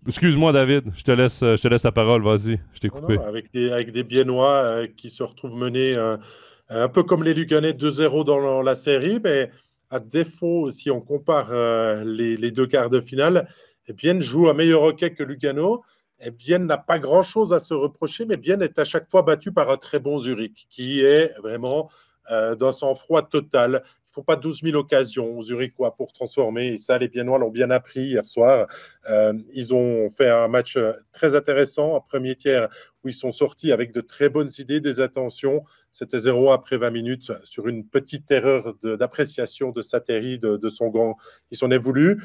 Excuse-moi, David, je te laisse la parole, vas-y, je t'ai coupé. Non, avec des Biennois qui se retrouvent menés un peu comme les Luganais 2-0 dans la série, mais à défaut, si on compare les deux quarts de finale, Bienne joue un meilleur hockey que Lugano. Et Bienne n'a pas grand-chose à se reprocher, mais Bienne est à chaque fois battu par un très bon Zurich, qui est vraiment d'un sang-froid total. Il ne faut pas 12 000 occasions aux Zurichois pour transformer. Et ça, les Biennois l'ont bien appris hier soir. Ils ont fait un match très intéressant, un premier tiers où ils sont sortis avec de très bonnes idées, des intentions. C'était 0 après 20 minutes sur une petite erreur d'appréciation de Sateri, de son gant. Ils s'en est voulu.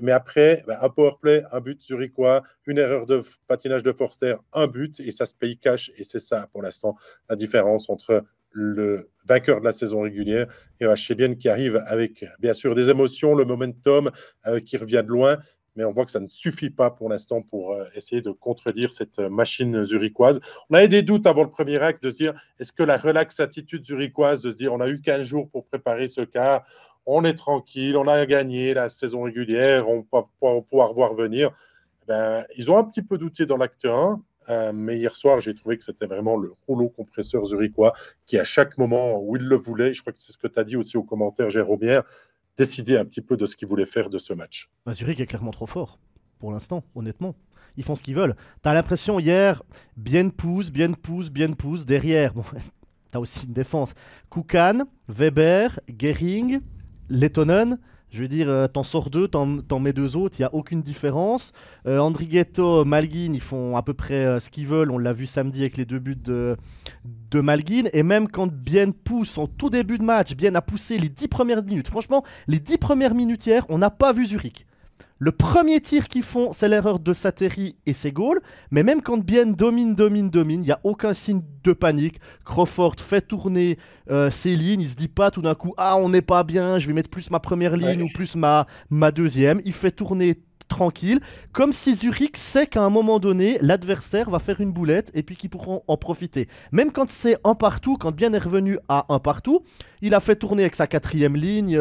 Mais après, un powerplay, un but Zurichois, une erreur de patinage de Forster, un but, et ça se paye cash. Et c'est ça, pour l'instant, la différence entre le vainqueur de la saison régulière et HC Bienne qui arrive avec, bien sûr, des émotions, le momentum qui revient de loin, mais on voit que ça ne suffit pas pour l'instant pour essayer de contredire cette machine zurichoise. On avait des doutes avant le premier acte de se dire, est-ce que la relaxe attitude zurichoise de se dire, on a eu 15 jours pour préparer ce quart, on est tranquille, on a gagné la saison régulière, on va pouvoir voir venir. Ils ont un petit peu douté dans l'acte 1, mais hier soir, j'ai trouvé que c'était vraiment le rouleau compresseur zurichois qui, à chaque moment où il le voulait, je crois que c'est ce que tu as dit aussi aux commentaires, Jérôme, décider un petit peu de ce qu'ils voulaient faire de ce match. Bah, Zurich est clairement trop fort, pour l'instant, honnêtement. Ils font ce qu'ils veulent. T'as l'impression hier, bien pousse, derrière. Bon, t'as aussi une défense. Kukan, Weber, Gehring, Lettonen. Je veux dire, t'en sors 2, t'en mets 2 autres, il n'y a aucune différence. Andrighetto, Malguin, ils font à peu près ce qu'ils veulent. On l'a vu samedi avec les 2 buts de Malguin. Et même quand Bien pousse en tout début de match, Bien a poussé les 10 premières minutes. Franchement, les 10 premières minutes hier, on n'a pas vu Zurich. Le premier tir qu'ils font, c'est l'erreur de Satteri et ses goals. Mais même quand Bien domine, il n'y a aucun signe de panique. Crawford fait tourner ses lignes. Il se dit pas tout d'un coup, ah, on n'est pas bien, je vais mettre plus ma première ligne ou plus ma deuxième. Il fait tourner tranquille, comme si Zurich sait qu'à un moment donné, l'adversaire va faire une boulette et puis qu'ils pourront en profiter. Même quand c'est un partout, quand Bien est revenu à un partout, il a fait tourner avec sa 4e ligne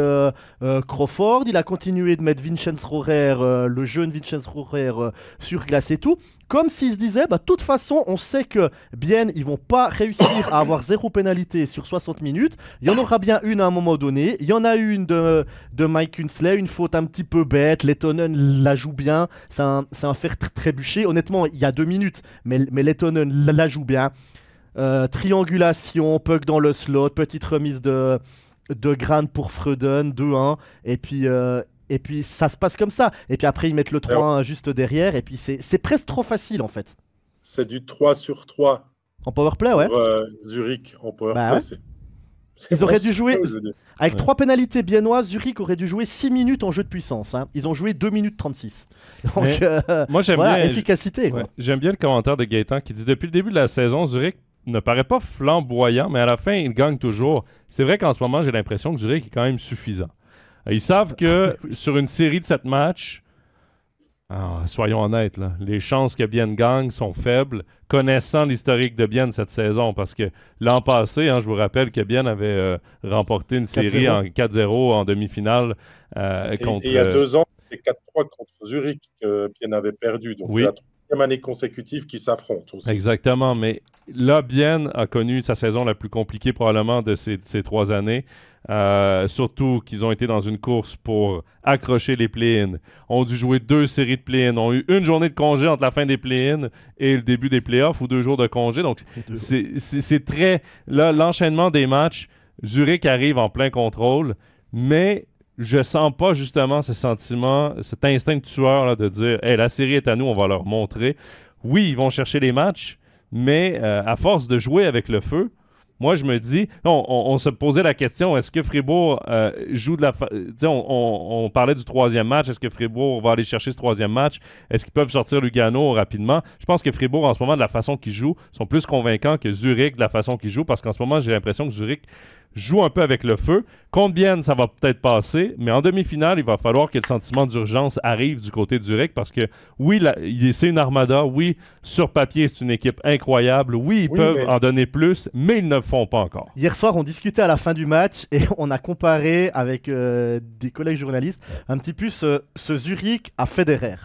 Crawford, il a continué de mettre Vincenz Rohrer, le jeune Vincenz Rohrer sur glace et tout, comme s'il se disait, bah, de toute façon, on sait que Bien, ils vont pas réussir à avoir 0 pénalité sur 60 minutes, il y en aura bien une à un moment donné, il y en a une de Mike Kunsley, une faute un petit peu bête, Lettonen la joue bien, c'est un fer trébuché, honnêtement, il y a 2 minutes, mais Lettonen la joue bien. Triangulation, puck dans le slot, petite remise de Grant pour Freuden, 2-1, et puis ça se passe comme ça. Et puis après, ils mettent le 3-1 juste derrière, et puis c'est presque trop facile en fait. C'est du 3 sur 3. En powerplay, ouais. Pour Zurich, en powerplay, ouais. Ils auraient dû jouer, avec 3 pénalités biennoises, Zurich aurait dû jouer 6 minutes en jeu de puissance. Hein. Ils ont joué 2 minutes 36. Donc, moi, j'aime bien efficacité. Quoi. J'aime bien le commentaire de Gaëtan qui dit depuis le début de la saison, Zurich ne paraît pas flamboyant, mais à la fin, il gagne toujours. C'est vrai qu'en ce moment, j'ai l'impression que Zurich est quand même suffisant. Ils savent que sur une série de 7 matchs, soyons honnêtes, là, les chances que Bien gagne sont faibles, connaissant l'historique de Bien cette saison, parce que l'an passé, je vous rappelle que Bien avait remporté une série en 4-0 en demi-finale contre... Et il y a 2 ans, c'est 4-3 contre Zurich que Bien avait perdu. Donc oui. C'est la 3e année consécutive qui s'affrontent aussi. Exactement, mais là, Bien a connu sa saison la plus compliquée probablement de ces 3 années. Surtout qu'ils ont été dans une course pour accrocher les play-in. Ont dû jouer 2 séries de play-in. Ont eu une journée de congé entre la fin des play-in et le début des play-offs ou 2 jours de congé. Donc, c'est très... Là, l'enchaînement des matchs, Zurich arrive en plein contrôle, mais je sens pas justement ce sentiment, cet instinct de tueur là, de dire hey, la série est à nous, on va leur montrer. Oui, ils vont chercher les matchs, mais à force de jouer avec le feu, moi, je me dis... On se posait la question, est-ce que Fribourg joue de la... On parlait du 3e match. Est-ce que Fribourg va aller chercher ce 3e match? Est-ce qu'ils peuvent sortir Lugano rapidement? Je pense que Fribourg, en ce moment, de la façon qu'ils jouent, sont plus convaincants que Zurich de la façon qu'ils jouent, parce qu'en ce moment, j'ai l'impression que Zurich joue un peu avec le feu. Contre Bien, ça va peut-être passer, mais en demi-finale, il va falloir que le sentiment d'urgence arrive du côté de Zurich, parce que oui, c'est une armada, oui, sur papier, c'est une équipe incroyable, oui, ils peuvent en donner plus, mais ils ne le font pas encore. Hier soir, on discutait à la fin du match et on a comparé avec des collègues journalistes un petit peu ce Zurich à Federer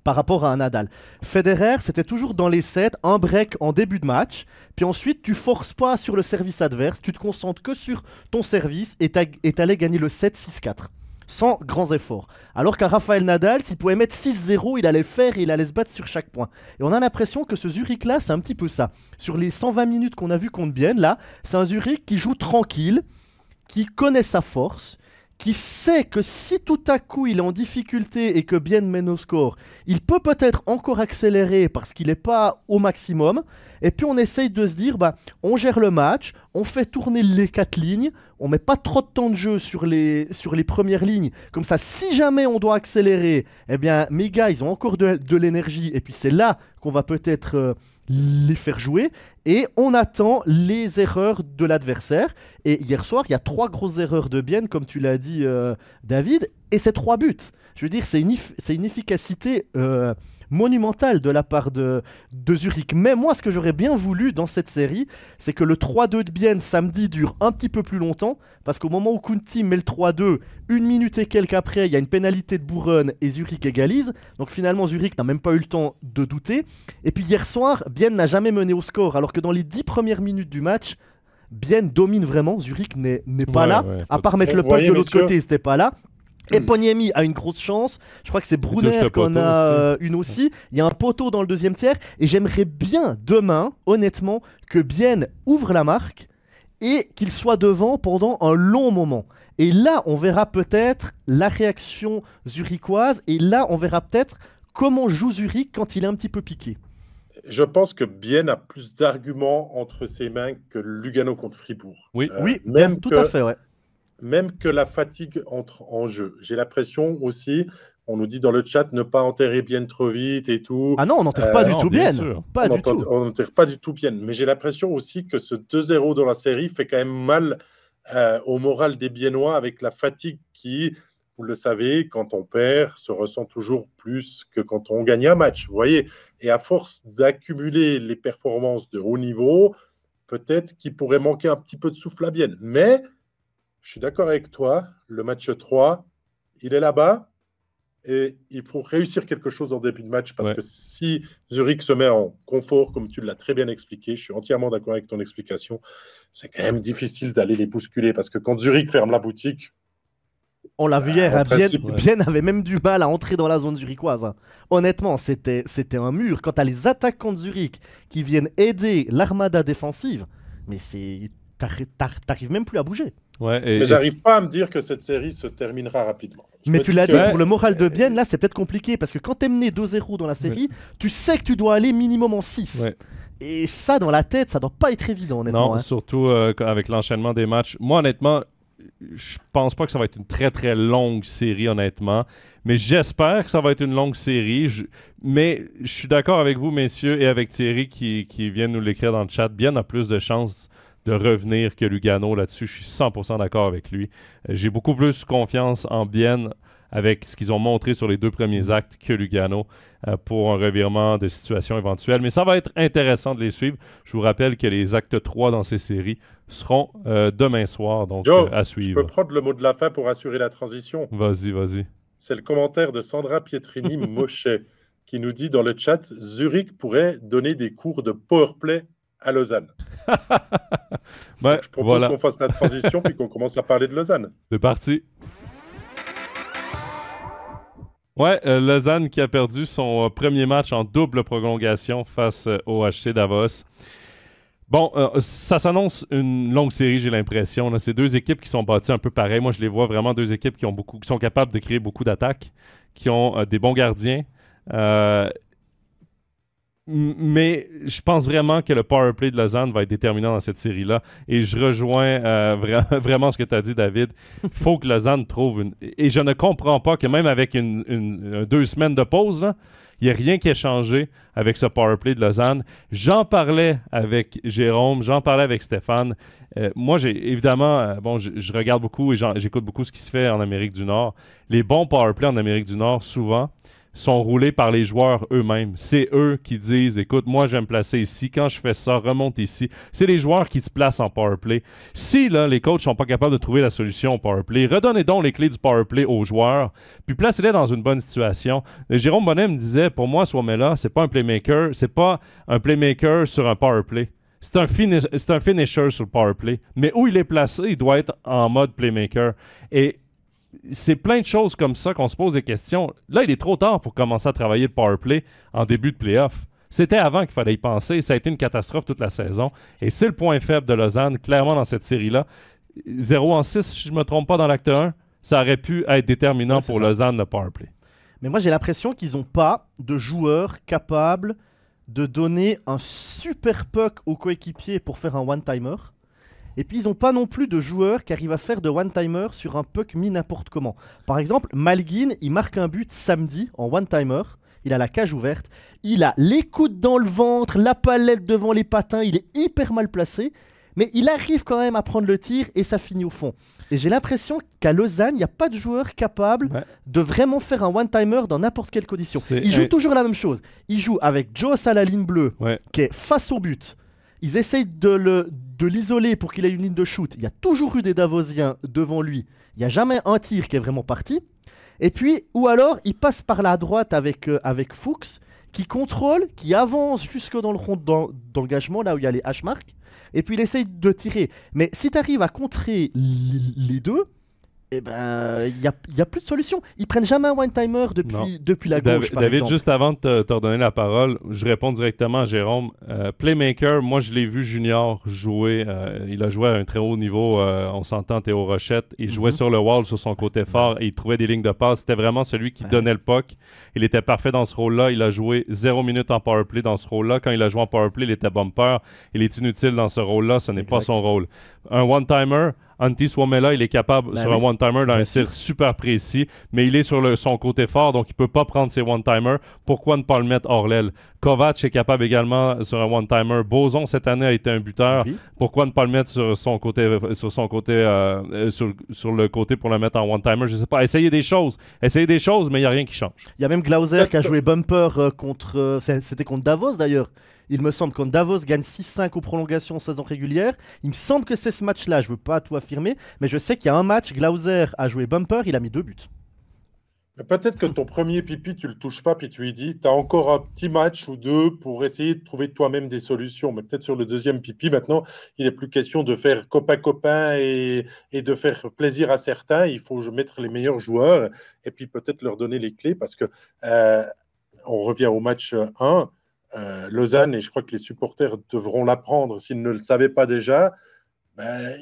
par rapport à un Nadal. Federer, c'était toujours dans les sets, un break en début de match, puis ensuite tu forces pas sur le service adverse, tu te concentres que sur ton service et t'allais gagner le set 6-4. Sans grands efforts. Alors qu'un Rafael Nadal, s'il pouvait mettre 6-0, il allait le faire et il allait se battre sur chaque point. Et on a l'impression que ce Zurich-là, c'est un petit peu ça. Sur les 120 minutes qu'on a vu contre Bien, là, c'est un Zurich qui joue tranquille, qui connaît sa force, qui sait que si tout à coup il est en difficulté et que Bien mène au score, il peut peut-être encore accélérer parce qu'il n'est pas au maximum. Et puis on essaye de se dire, on gère le match, on fait tourner les 4 lignes, on met pas trop de temps de jeu sur les premières lignes. Comme ça, si jamais on doit accélérer, eh bien mes gars, ils ont encore de l'énergie. Et puis c'est là qu'on va peut-être les faire jouer. Et on attend les erreurs de l'adversaire. Et hier soir, il y a 3 grosses erreurs de Bien, comme tu l'as dit, David. Et c'est 3 buts. Je veux dire, c'est une efficacité monumentale de la part de Zurich. Mais moi, ce que j'aurais bien voulu dans cette série, c'est que le 3-2 de Bien samedi dure un petit peu plus longtemps, parce qu'au moment où Kunti met le 3-2, 1 minute et quelques après, il y a une pénalité de Buren et Zurich égalise. Donc finalement, Zurich n'a même pas eu le temps de douter. Et puis hier soir, Bien n'a jamais mené au score, alors que dans les 10 premières minutes du match, Bien domine vraiment. Zurich n'est pas là, à part mettre le puck de l'autre côté, c'était pas là. Eponiemi a une grosse chance. Je crois que c'est Brunner qu'on a une aussi. Il y a un poteau dans le deuxième tiers. Et j'aimerais bien demain, honnêtement, que Bienne ouvre la marque et qu'il soit devant pendant un long moment. Et là, on verra peut-être la réaction zurichoise. Et là, on verra peut-être comment joue Zurich quand il est un petit peu piqué. Je pense que Bienne a plus d'arguments entre ses mains que Lugano contre Fribourg. Oui, même tout à fait, ouais. Même que la fatigue entre en jeu. J'ai l'impression aussi, on nous dit dans le chat, ne pas enterrer Bienne trop vite et tout. Ah non, on n'enterre pas du tout Bienne. On n'enterre pas du tout Bienne. Mais j'ai l'impression aussi que ce 2-0 dans la série fait quand même mal au moral des Biennois avec la fatigue qui, vous le savez, quand on perd, se ressent toujours plus que quand on gagne un match. Vous voyez. Et à force d'accumuler les performances de haut niveau, peut-être qu'il pourrait manquer un petit peu de souffle à Bienne. Mais je suis d'accord avec toi, le match 3, il est là-bas et il faut réussir quelque chose en début de match parce que si Zurich se met en confort, comme tu l'as très bien expliqué, je suis entièrement d'accord avec ton explication, c'est quand même difficile d'aller les bousculer parce que quand Zurich ferme la boutique, on l'a vu hier, Bienne avait même du mal à entrer dans la zone zurichoise. Hein. Honnêtement, c'était un mur. Quand tu as les attaquants de Zurich qui viennent aider l'armada défensive, mais t'arrives même plus à bouger. Mais j'arrive pas à me dire que cette série se terminera rapidement. Mais tu l'as dit, pour le moral de Bienne, là, c'est peut-être compliqué parce que quand t'es mené 2-0 dans la série, tu sais que tu dois aller minimum en 6. Ouais. Et ça, dans la tête, ça doit pas être évident, honnêtement. Non, surtout avec l'enchaînement des matchs. Moi, honnêtement, je pense pas que ça va être une très très longue série, honnêtement. Mais j'espère que ça va être une longue série. Mais je suis d'accord avec vous, messieurs, et avec Thierry qui vient nous l'écrire dans le chat. Bienne a plus de chances de revenir que Lugano là-dessus. Je suis 100% d'accord avec lui. J'ai beaucoup plus confiance en Bienne avec ce qu'ils ont montré sur les 2 premiers actes que Lugano pour un revirement de situation éventuel. Mais ça va être intéressant de les suivre. Je vous rappelle que les actes 3 dans ces séries seront demain soir, donc Joe, à suivre. Je peux prendre le mot de la fin pour assurer la transition. Vas-y. C'est le commentaire de Sandra Pietrini-Mochet qui nous dit dans le chat « Zurich pourrait donner des cours de powerplay à Lausanne. » Je propose qu'on fasse la transition puis qu'on commence à parler de Lausanne. C'est parti. Ouais, Lausanne qui a perdu son premier match en double prolongation face au HC Davos. Bon, ça s'annonce une longue série, j'ai l'impression. C'est 2 équipes qui sont bâties un peu pareil. Moi, je les vois vraiment 2 équipes qui sont capables de créer beaucoup d'attaques, qui ont des bons gardiens. Mais je pense vraiment que le power play de Lausanne va être déterminant dans cette série-là. Et je rejoins vraiment ce que tu as dit, David. Il faut que Lausanne trouve une... Et je ne comprends pas que même avec 2 semaines de pause, il n'y a rien qui a changé avec ce power play de Lausanne. J'en parlais avec Jérôme, j'en parlais avec Stéphane. Moi, évidemment, je regarde beaucoup et j'écoute beaucoup ce qui se fait en Amérique du Nord. Les bons power play en Amérique du Nord, souvent, sont roulés par les joueurs eux-mêmes. C'est eux qui disent « Écoute, moi, je vais me placer ici. Quand je fais ça, remonte ici. » C'est les joueurs qui se placent en powerplay. Si là, les coachs ne sont pas capables de trouver la solution au powerplay, redonnez donc les clés du powerplay aux joueurs, puis placez-les dans une bonne situation. Jérôme Bonnet me disait « Pour moi, Suomela, c'est pas un playmaker. C'est pas un playmaker sur un powerplay. C'est un finisher sur le powerplay. Mais où il est placé, il doit être en mode playmaker. » Et c'est plein de choses comme ça qu'on se pose des questions. Là, il est trop tard pour commencer à travailler le powerplay en début de playoff. C'était avant qu'il fallait y penser. Ça a été une catastrophe toute la saison. Et c'est le point faible de Lausanne, clairement, dans cette série-là. 0-6, si je ne me trompe pas, dans l'acte 1, ça aurait pu être déterminant pour Lausanne, le powerplay. Mais moi, j'ai l'impression qu'ils n'ont pas de joueurs capables de donner un super puck aux coéquipiers pour faire un one-timer. Et puis, ils n'ont pas non plus de joueurs qui arrivent à faire de one-timer sur un puck mis n'importe comment. Par exemple, Malguin, il marque un but samedi en one-timer. Il a la cage ouverte. Il a les coudes dans le ventre, la palette devant les patins. Il est hyper mal placé. Mais il arrive quand même à prendre le tir et ça finit au fond. Et j'ai l'impression qu'à Lausanne, il n'y a pas de joueur capable de vraiment faire un one-timer dans n'importe quelle condition. Ils jouent toujours la même chose. Ils jouent avec Joss à la ligne bleue, qui est face au but. Ils essayent de l'isoler pour qu'il ait une ligne de shoot. Il y a toujours eu des Davosiens devant lui. Il n'y a jamais un tir qui est vraiment parti. Et puis, ou alors, il passe par la droite avec Fuchs, qui contrôle, qui avance jusque dans le rond d'engagement, là où il y a les hash marks. Et puis, il essaye de tirer. Mais si tu arrives à contrer les deux, eh ben, il y a plus de solution. Ils prennent jamais un one-timer depuis la gauche, par David, exemple. juste avant de te redonner la parole, je réponds directement à Jérôme. Playmaker, moi, je l'ai vu junior jouer. Il a joué à un très haut niveau. On s'entend, Théo Rochette. Il jouait sur le wall, sur son côté fort, et il trouvait des lignes de passe. C'était vraiment celui qui donnait le puck. Il était parfait dans ce rôle-là. Il a joué 0 minutes en powerplay dans ce rôle-là. Quand il a joué en powerplay, il était bumper. Il est inutile dans ce rôle-là. Ce n'est pas son rôle. Un one-timer, Antti Suomela, il est capable sur un one-timer d'un tir super précis, mais il est sur son côté fort, donc il ne peut pas prendre ses one-timers. Pourquoi ne pas le mettre hors l'aile? Kovac est capable également sur un one-timer. Boson, cette année, a été un buteur. Oui. Pourquoi ne pas le mettre sur le côté pour le mettre en one-timer? Je ne sais pas. Essayez des choses, mais il n'y a rien qui change. Il y a même Glauser qui a joué bumper contre... C'était contre Davos, d'ailleurs. Il me semble que Davos gagne 6-5 aux prolongations saison régulière. Il me semble que c'est ce match-là. Je ne veux pas tout affirmer, mais je sais qu'il y a un match, Glauser a joué bumper, il a mis 2 buts. Peut-être que ton premier pipi, tu le touches pas, puis tu lui dis, tu as encore un petit match ou deux pour essayer de trouver toi-même des solutions. Mais peut-être sur le deuxième pipi, maintenant, il n'est plus question de faire copain-copain et de faire plaisir à certains. Il faut mettre les meilleurs joueurs et puis peut-être leur donner les clés parce que on revient au match 1. Lausanne, et je crois que les supporters devront l'apprendre s'ils ne le savaient pas déjà,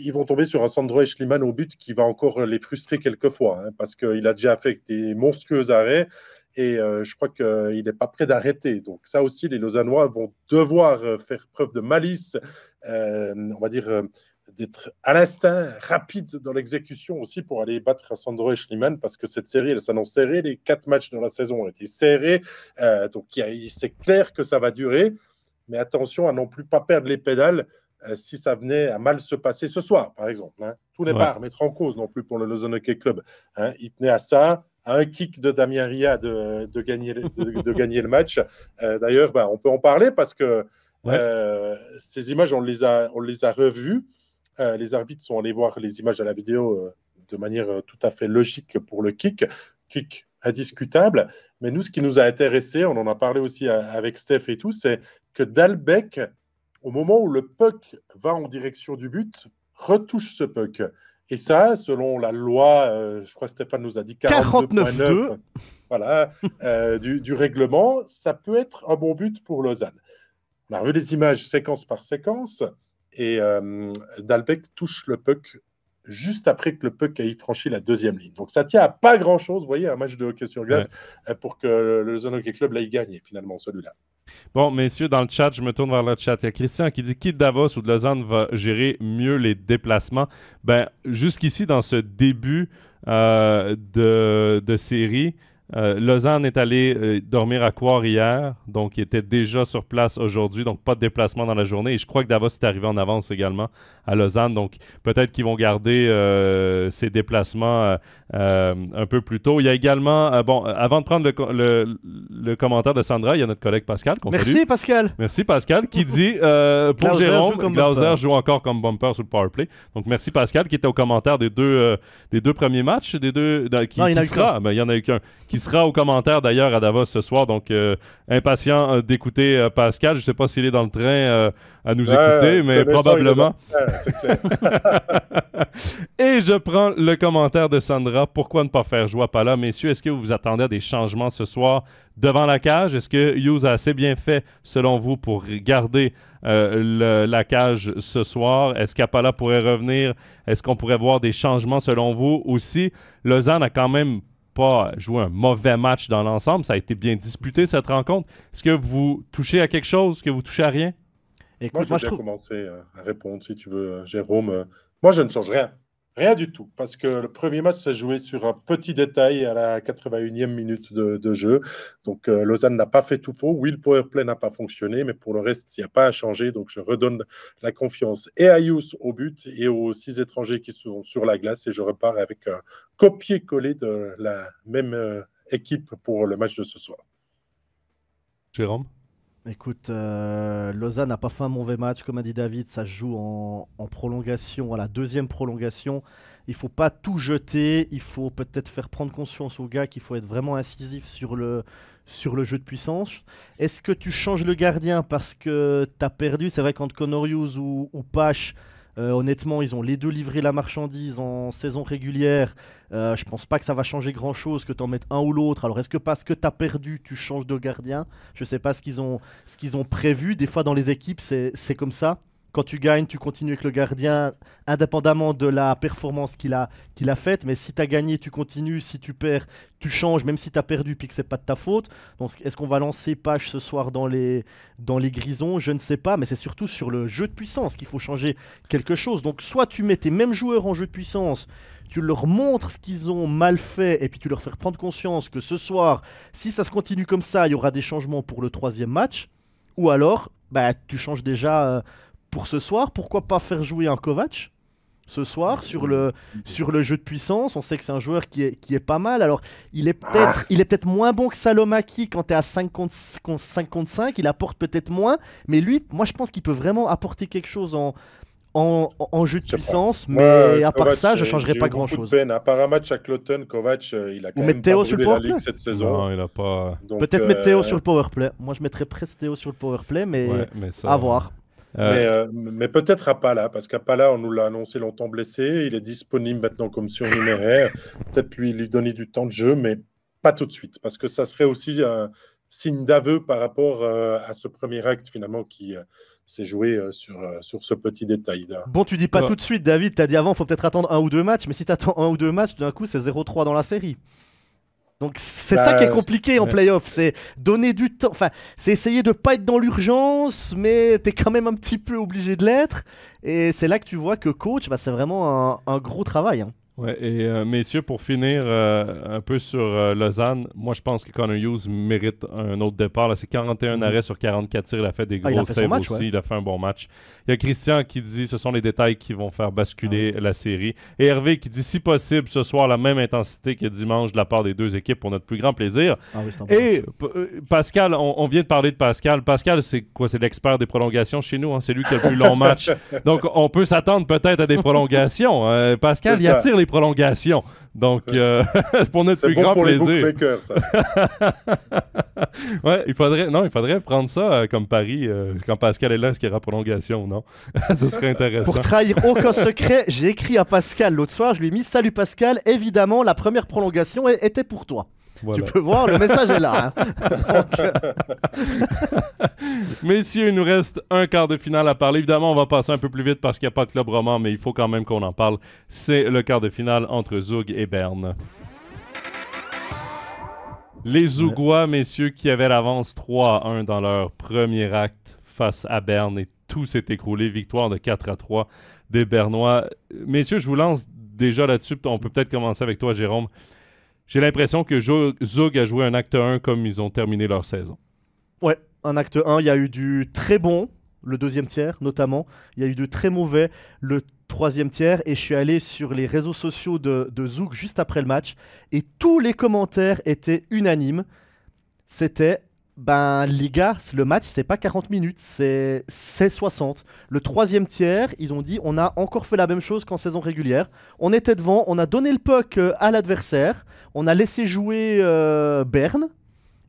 ils vont tomber sur un Sandro Schliemann au but qui va encore les frustrer quelquefois, parce qu'il a déjà fait des monstrueux arrêts et je crois qu'il n'est pas prêt d'arrêter. Donc ça aussi, les Lausannois vont devoir faire preuve de malice, on va dire d'être à l'instant rapide dans l'exécution aussi pour aller battre Sandro Schliemann parce que cette série, elle s'annonce serrée. Les 4 matchs de la saison ont été serrés. Donc, c'est clair que ça va durer. Mais attention à non plus pas perdre les pédales si ça venait à mal se passer ce soir, par exemple. Tout n'est pas à remettre en cause non plus pour le Lausanne Hockey Club. Il tenait à ça, à un kick de Damien Ria de gagner le match. D'ailleurs, on peut en parler parce que ces images, on les a revues. Les arbitres sont allés voir les images à la vidéo de manière tout à fait logique pour le kick indiscutable. Mais nous, ce qui nous a intéressé, on en a parlé aussi avec Steph et tout, c'est que Dalbec, au moment où le puck va en direction du but, retouche ce puck. Et ça, selon la loi, je crois que Stéphane nous a dit 49.2 voilà, du règlement, ça peut être un bon but pour Lausanne. On a revu les images séquence par séquence. Et Dalbec touche le puck juste après que le puck ait franchi la deuxième ligne. Donc ça tient à pas grand-chose, vous voyez, un match de hockey sur glace pour que le Lausanne Hockey Club l'aille gagner finalement celui-là. Bon, messieurs, dans le chat, je me tourne vers le chat. Il y a Christian qui dit qui de Davos ou de Lausanne va gérer mieux les déplacements. Jusqu'ici, dans ce début de série, Lausanne est allé dormir à Coire hier, donc il était déjà sur place aujourd'hui, donc pas de déplacement dans la journée. Et je crois que Davos est arrivé en avance également à Lausanne, donc peut-être qu'ils vont garder ces déplacements un peu plus tôt. Il y a également, avant de prendre le commentaire de Sandra, il y a notre collègue Pascal. Merci Pascal. Merci Pascal qui dit pour Jérôme, Glauser joue encore comme bumper sur le powerplay. Donc merci Pascal qui était au commentaire des deux premiers matchs, il y en a eu qu'un. Qui sera au commentaire d'ailleurs à Davos ce soir. Donc, impatient d'écouter Pascal. Je ne sais pas s'il est dans le train à nous écouter, mais probablement. Et je prends le commentaire de Sandra. Pourquoi ne pas faire jouer Pala? Messieurs, est-ce que vous vous attendez à des changements ce soir devant la cage? Est-ce que Hughes a assez bien fait, selon vous, pour garder la cage ce soir? Est-ce qu'Apala pourrait revenir? Est-ce qu'on pourrait voir des changements selon vous aussi? Lausanne a quand même pas joué un mauvais match dans l'ensemble. Ça a été bien disputé, cette rencontre. Est-ce que vous touchez à quelque chose? Est-ce que vous touchez à rien? Écoute, moi, je vais commencer à répondre, si tu veux, Jérôme. Moi, je ne change rien. Rien du tout. Parce que le premier match s'est joué sur un petit détail à la 81e minute de jeu. Donc, Lausanne n'a pas fait tout faux. Oui, le powerplay n'a pas fonctionné, mais pour le reste, il n'y a pas à changer. Donc, je redonne la confiance et à Hughes au but et aux 6 étrangers qui sont sur la glace. Et je repars avec un copier-coller de la même équipe pour le match de ce soir. Jérôme? Écoute, Lausanne n'a pas fait un mauvais match, comme a dit David, ça se joue en prolongation, à la deuxième prolongation. Il ne faut pas tout jeter, il faut peut-être faire prendre conscience aux gars qu'il faut être vraiment incisif sur le jeu de puissance. Est-ce que tu changes le gardien parce que tu as perdu? C'est vrai, quand Connor Hughes ou Pache Honnêtement, ils ont les deux livré la marchandise en saison régulière. Je pense pas que ça va changer grand-chose que tu en mettes un ou l'autre. Alors, est-ce que parce que tu as perdu, tu changes de gardien? Je sais pas ce qu'ils ont prévu. Des fois, dans les équipes, c'est comme ça. Quand tu gagnes, tu continues avec le gardien, indépendamment de la performance qu'il a faite. Mais si tu as gagné, tu continues. Si tu perds, tu changes, même si tu as perdu puis que c'est pas de ta faute. Donc, est-ce qu'on va lancer Page ce soir dans les Grisons? Je ne sais pas. Mais c'est surtout sur le jeu de puissance qu'il faut changer quelque chose. Donc, soit tu mets tes mêmes joueurs en jeu de puissance, tu leur montres ce qu'ils ont mal fait et puis tu leur fais prendre conscience que ce soir, si ça se continue comme ça, il y aura des changements pour le 3e match. Ou alors, tu changes déjà... pour ce soir, pourquoi pas faire jouer un Kovac ce soir sur le jeu de puissance? On sait que c'est un joueur qui est pas mal. Alors, il est peut-être moins bon que Salomaki quand tu es à 5 contre 5. Il apporte peut-être moins. Mais lui, moi, je pense qu'il peut vraiment apporter quelque chose en jeu de puissance. Mais à part ça, je ne changerais pas grand-chose. À part un match à Cloton, Kovac, il a quand même pas brûlé la ligue cette saison. Non, il a pas... Peut-être mettre Théo sur le powerplay. Moi, je mettrais presque Théo sur le powerplay, mais ça, à voir. Mais peut-être à Pala, parce qu'à Pala, on nous l'a annoncé longtemps blessé. Il est disponible maintenant comme surnuméraire. Peut-être lui donner du temps de jeu, mais pas tout de suite, parce que ça serait aussi un signe d'aveu par rapport à ce premier acte finalement qui s'est joué sur ce petit détail. Bon, tu dis pas tout de suite, David. Tu as dit avant, il faut peut-être attendre 1 ou 2 matchs, mais si tu attends 1 ou 2 matchs, d'un coup, c'est 0-3 dans la série. Donc c'est ça qui est compliqué en play-off, c'est donner du temps, enfin c'est essayer de pas être dans l'urgence, mais t'es quand même un petit peu obligé de l'être, et c'est là que tu vois que coach, c'est vraiment un gros travail. Hein. Ouais, et messieurs, pour finir un peu sur Lausanne, moi je pense que Connor Hughes mérite un autre départ. Là, c'est 41 arrêts sur 44 tirs, il a fait des gros saves aussi, ouais. Il a fait un bon match. Il y a Christian qui dit ce sont les détails qui vont faire basculer la série. Et Hervé qui dit si possible ce soir la même intensité que dimanche de la part des deux équipes pour notre plus grand plaisir. Et Pascal, on vient de parler de Pascal. Pascal, c'est quoi? C'est l'expert des prolongations chez nous. Hein? C'est lui qui a le plus long match. Donc on peut s'attendre peut-être à des prolongations. Pascal, il attire les prolongations. Donc, pour notre plus grand plaisir. C'est bon pour les bookmakers, ça. Ouais, il faudrait prendre ça comme pari quand Pascal est là, est-ce qu'il y aura prolongation, non? Ce serait intéressant. Pour trahir aucun secret, j'ai écrit à Pascal l'autre soir, je lui ai mis « Salut Pascal, évidemment, la première prolongation était pour toi ». Voilà. Tu peux voir, le message est là. Hein. Messieurs, il nous reste un quart de finale à parler. Évidemment, on va passer un peu plus vite parce qu'il n'y a pas de club roman, mais il faut quand même qu'on en parle. C'est le quart de finale entre Zug et Berne. Les Zougois, messieurs, qui avaient l'avance 3-1 dans leur premier acte face à Berne et tout s'est écroulé. Victoire de 4-3 des Bernois. Messieurs, je vous lance déjà là-dessus. On peut peut-être commencer avec toi, Jérôme. J'ai l'impression que Zug a joué un acte 1 comme ils ont terminé leur saison. Ouais, un acte 1, il y a eu du très bon, le deuxième tiers notamment. Il y a eu du très mauvais, le troisième tiers. Et je suis allé sur les réseaux sociaux de Zug juste après le match. Et tous les commentaires étaient unanimes. C'était... les gars, le match, c'est pas 40 minutes, c'est 60. Le troisième tiers, ils ont dit, on a encore fait la même chose qu'en saison régulière. On était devant, on a donné le puck à l'adversaire, on a laissé jouer Berne.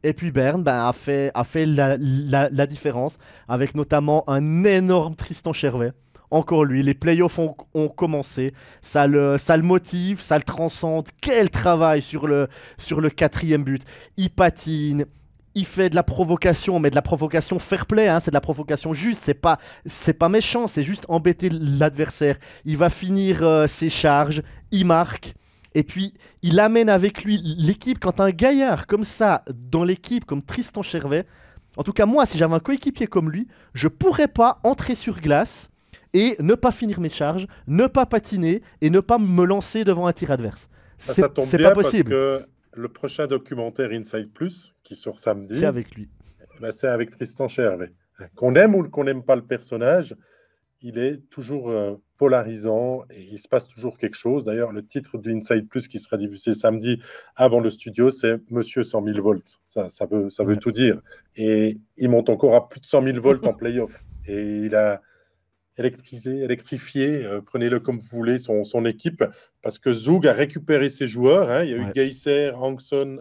Et puis Berne a fait la différence, avec notamment un énorme Tristan Chervet. Encore lui, les playoffs ont commencé, ça le motive, ça le transcende. Quel travail sur le quatrième but. Il patine. Il fait de la provocation, mais de la provocation fair play, hein, c'est de la provocation juste, c'est pas méchant, c'est juste embêter l'adversaire. Il va finir ses charges, il marque, et puis il amène avec lui l'équipe. Quand un gaillard comme ça, dans l'équipe, comme Tristan Chervet, en tout cas moi, si j'avais un coéquipier comme lui, je pourrais pas entrer sur glace et ne pas finir mes charges, ne pas patiner et ne pas me lancer devant un tir adverse. Ça tombe bien pas possible. Parce que... Le prochain documentaire Inside Plus, qui sort samedi, c'est avec lui. C'est avec Tristan Chervet. Qu'on aime ou qu'on n'aime pas le personnage, il est toujours polarisant et il se passe toujours quelque chose. D'ailleurs, le titre du Inside Plus qui sera diffusé samedi avant le studio, c'est Monsieur 100 000 volts. Ça veut tout dire. Et il monte encore à plus de 100 000 volts en play-off. Et il a électrifié, prenez-le comme vous voulez, son équipe, parce que Zug a récupéré ses joueurs. Hein. Il y a eu Geiser, Hansson,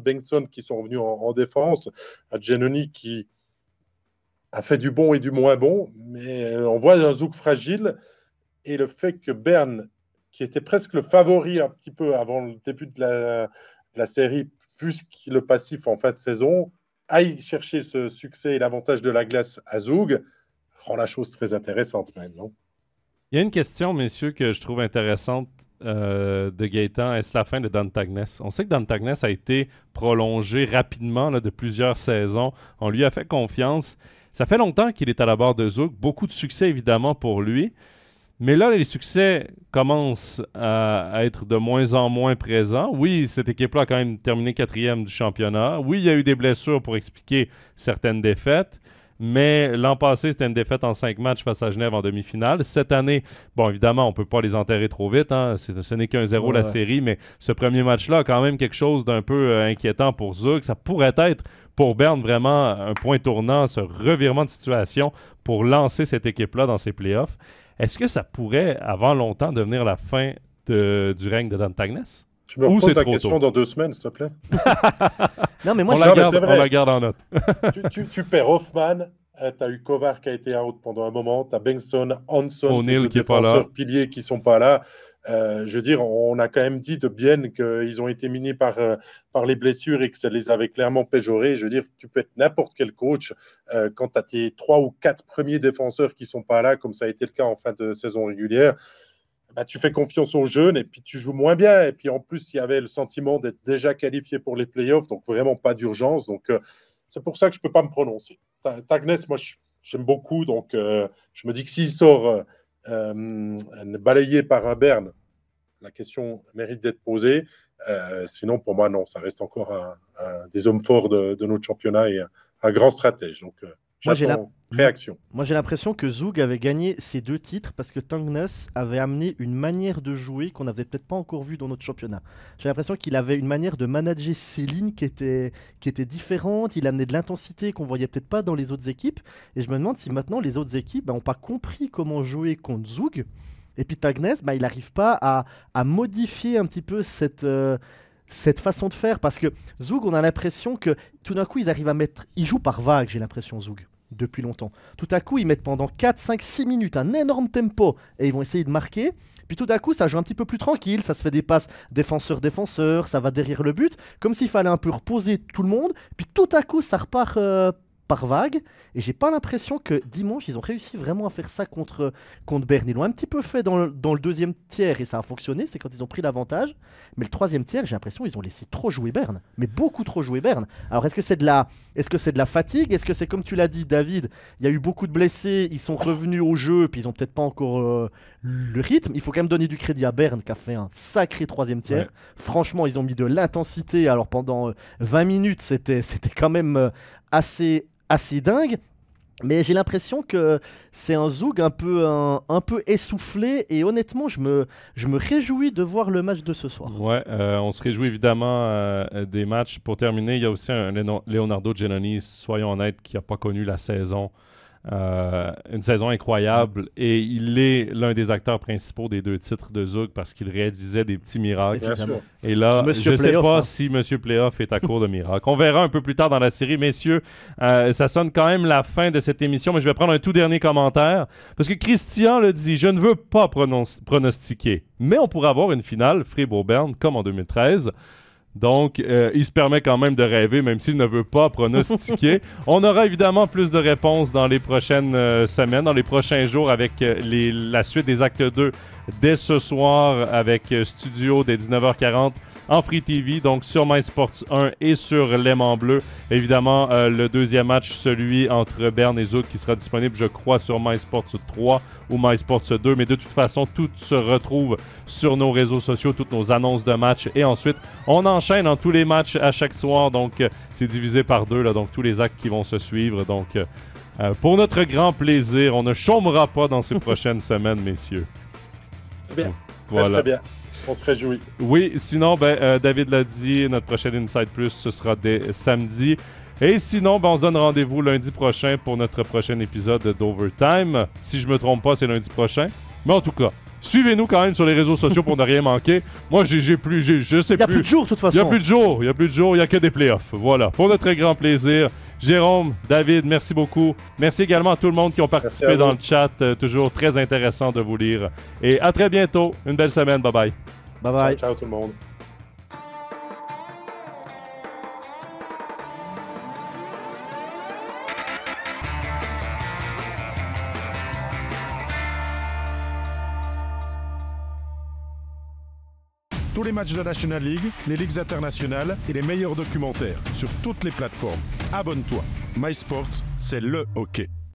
Bengtsson qui sont revenus en défense, Giannoni qui a fait du bon et du moins bon, mais on voit un Zug fragile, et le fait que Berne, qui était presque le favori un petit peu avant le début de la série, fût-ce le passif en fin de saison, aille chercher ce succès et l'avantage de la glace à Zug, rend la chose très intéressante même, non? Il y a une question, messieurs, que je trouve intéressante de Gaëtan. Est-ce la fin de Dan Tagnes? On sait que Dan Tagnes a été prolongé rapidement là, de plusieurs saisons. On lui a fait confiance. Ça fait longtemps qu'il est à la barre de Zug. Beaucoup de succès, évidemment, pour lui. Mais là, les succès commencent à être de moins en moins présents. Oui, cette équipe-là a quand même terminé 4e du championnat. Oui, il y a eu des blessures pour expliquer certaines défaites. Mais l'an passé, c'était une défaite en 5 matchs face à Genève en demi-finale. Cette année, bon, évidemment, on ne peut pas les enterrer trop vite. Hein. Ce n'est qu'un 0 la série, mais ce premier match-là a quand même quelque chose d'un peu inquiétant pour Zug. Ça pourrait être, pour Berne, vraiment un point tournant, ce revirement de situation pour lancer cette équipe-là dans ses playoffs. Est-ce que ça pourrait, avant longtemps, devenir la fin du règne de Dan Tagnes? Tu me reposes la question dans 2 semaines, s'il te plaît. Non, mais moi, on la garde en note. tu perds Hoffman, tu as eu Kovar qui a été out pendant un moment, tu as Bengtson, Hanson, O'Neill qui est pas là. Défenseurs piliers qui ne sont pas là. Je veux dire, on a quand même dit de Bienne qu'ils ont été minés par les blessures et que ça les avait clairement péjorés. Je veux dire, tu peux être n'importe quel coach quand tu as tes 3 ou 4 premiers défenseurs qui ne sont pas là, comme ça a été le cas en fin de saison régulière. Bah, tu fais confiance aux jeunes et puis tu joues moins bien. Et puis en plus, il y avait le sentiment d'être déjà qualifié pour les playoffs, donc vraiment pas d'urgence. Donc c'est pour ça que je ne peux pas me prononcer. Tagnes, moi, j'aime beaucoup. Donc je me dis que s'il sort balayé par un Berne, la question mérite d'être posée. Sinon, pour moi, non, ça reste encore un des hommes forts de notre championnat et un grand stratège. Donc j'attends réaction. Moi, j'ai l'impression que Zug avait gagné ces 2 titres parce que Tagnes avait amené une manière de jouer qu'on n'avait peut-être pas encore vue dans notre championnat. J'ai l'impression qu'il avait une manière de manager ses lignes qui était différente. Il amenait de l'intensité qu'on voyait peut-être pas dans les autres équipes. Et je me demande si maintenant les autres équipes n'ont pas compris comment jouer contre Zug. Et puis Tagnes, il n'arrive pas à modifier un petit peu cette façon de faire, parce que Zug, on a l'impression que tout d'un coup, ils jouent par vague, j'ai l'impression, Zug, depuis longtemps. Tout à coup, ils mettent pendant 4, 5, 6 minutes un énorme tempo et ils vont essayer de marquer. Puis tout à coup, ça joue un petit peu plus tranquille, ça se fait des passes défenseur-défenseur, ça va derrière le but, comme s'il fallait un peu reposer tout le monde. Puis tout à coup, ça repart par vague. Et j'ai pas l'impression que dimanche, ils ont réussi vraiment à faire ça contre Berne. Ils l'ont un petit peu fait dans le deuxième tiers et ça a fonctionné, c'est quand ils ont pris l'avantage. Mais le troisième tiers, j'ai l'impression qu'ils ont laissé trop jouer Berne. Mais beaucoup trop jouer Berne. Alors est-ce que c'est de la fatigue? Est-ce que c'est comme tu l'as dit, David, il y a eu beaucoup de blessés, ils sont revenus au jeu, puis ils ont peut-être pas encore le rythme. Il faut quand même donner du crédit à Berne qui a fait un sacré troisième tiers. Ouais. Franchement, ils ont mis de l'intensité. Alors pendant 20 minutes, c'était quand même assez dingue, mais j'ai l'impression que c'est un Zug un peu essoufflé, et honnêtement je me réjouis de voir le match de ce soir. Ouais, on se réjouit évidemment des matchs. Pour terminer, il y a aussi un Leonardo Giannoni, soyons honnêtes, qui n'a pas connu la saison. Une saison incroyable, et il est l'un des acteurs principaux des 2 titres de Zug parce qu'il réalisait des petits miracles. Et là, je ne sais pas si Monsieur Playoff est à court de miracles. On verra un peu plus tard dans la série. Messieurs, ça sonne quand même la fin de cette émission, mais je vais prendre un tout dernier commentaire parce que Christian le dit, je ne veux pas pronostiquer, mais on pourrait avoir une finale Fribourg-Berne comme en 2013. Donc, il se permet quand même de rêver, même s'il ne veut pas pronostiquer. On aura évidemment plus de réponses dans les prochaines semaines, dans les prochains jours, avec la suite des actes 2 dès ce soir, avec Studio dès 19h40 en Free TV, donc sur MySports 1 et sur Léman Bleu. Évidemment, le deuxième match, celui entre Berne et Zug, qui sera disponible, je crois, sur MySports 3 ou MySports 2. Mais de toute façon, tout se retrouve sur nos réseaux sociaux, toutes nos annonces de matchs. Et ensuite, on enchaîne dans tous les matchs à chaque soir. Donc, c'est divisé par 2, là, donc tous les actes qui vont se suivre. Donc, pour notre grand plaisir, on ne chômera pas dans ces prochaines semaines, messieurs. Très bien. Voilà. Très bien. On se réjouit. Oui, sinon, David l'a dit, notre prochaine Inside Plus, ce sera dès samedi. Et sinon, on se donne rendez-vous lundi prochain pour notre prochain épisode d'Overtime. Si je me trompe pas, c'est lundi prochain. Mais en tout cas, Suivez-nous quand même sur les réseaux sociaux pour ne rien manquer. Moi, je sais plus. Il n'y a plus de jours, de toute façon. Il n'y a plus de jours, il n'y a que des playoffs. Voilà, pour notre très grand plaisir. Jérôme, David, merci beaucoup. Merci également à tout le monde qui ont participé dans le chat. Toujours très intéressant de vous lire. Et à très bientôt. Une belle semaine. Bye-bye. Bye-bye. Ciao, ciao tout le monde. Tous les matchs de la National League, les ligues internationales et les meilleurs documentaires sur toutes les plateformes. Abonne-toi. MySports, c'est le hockey.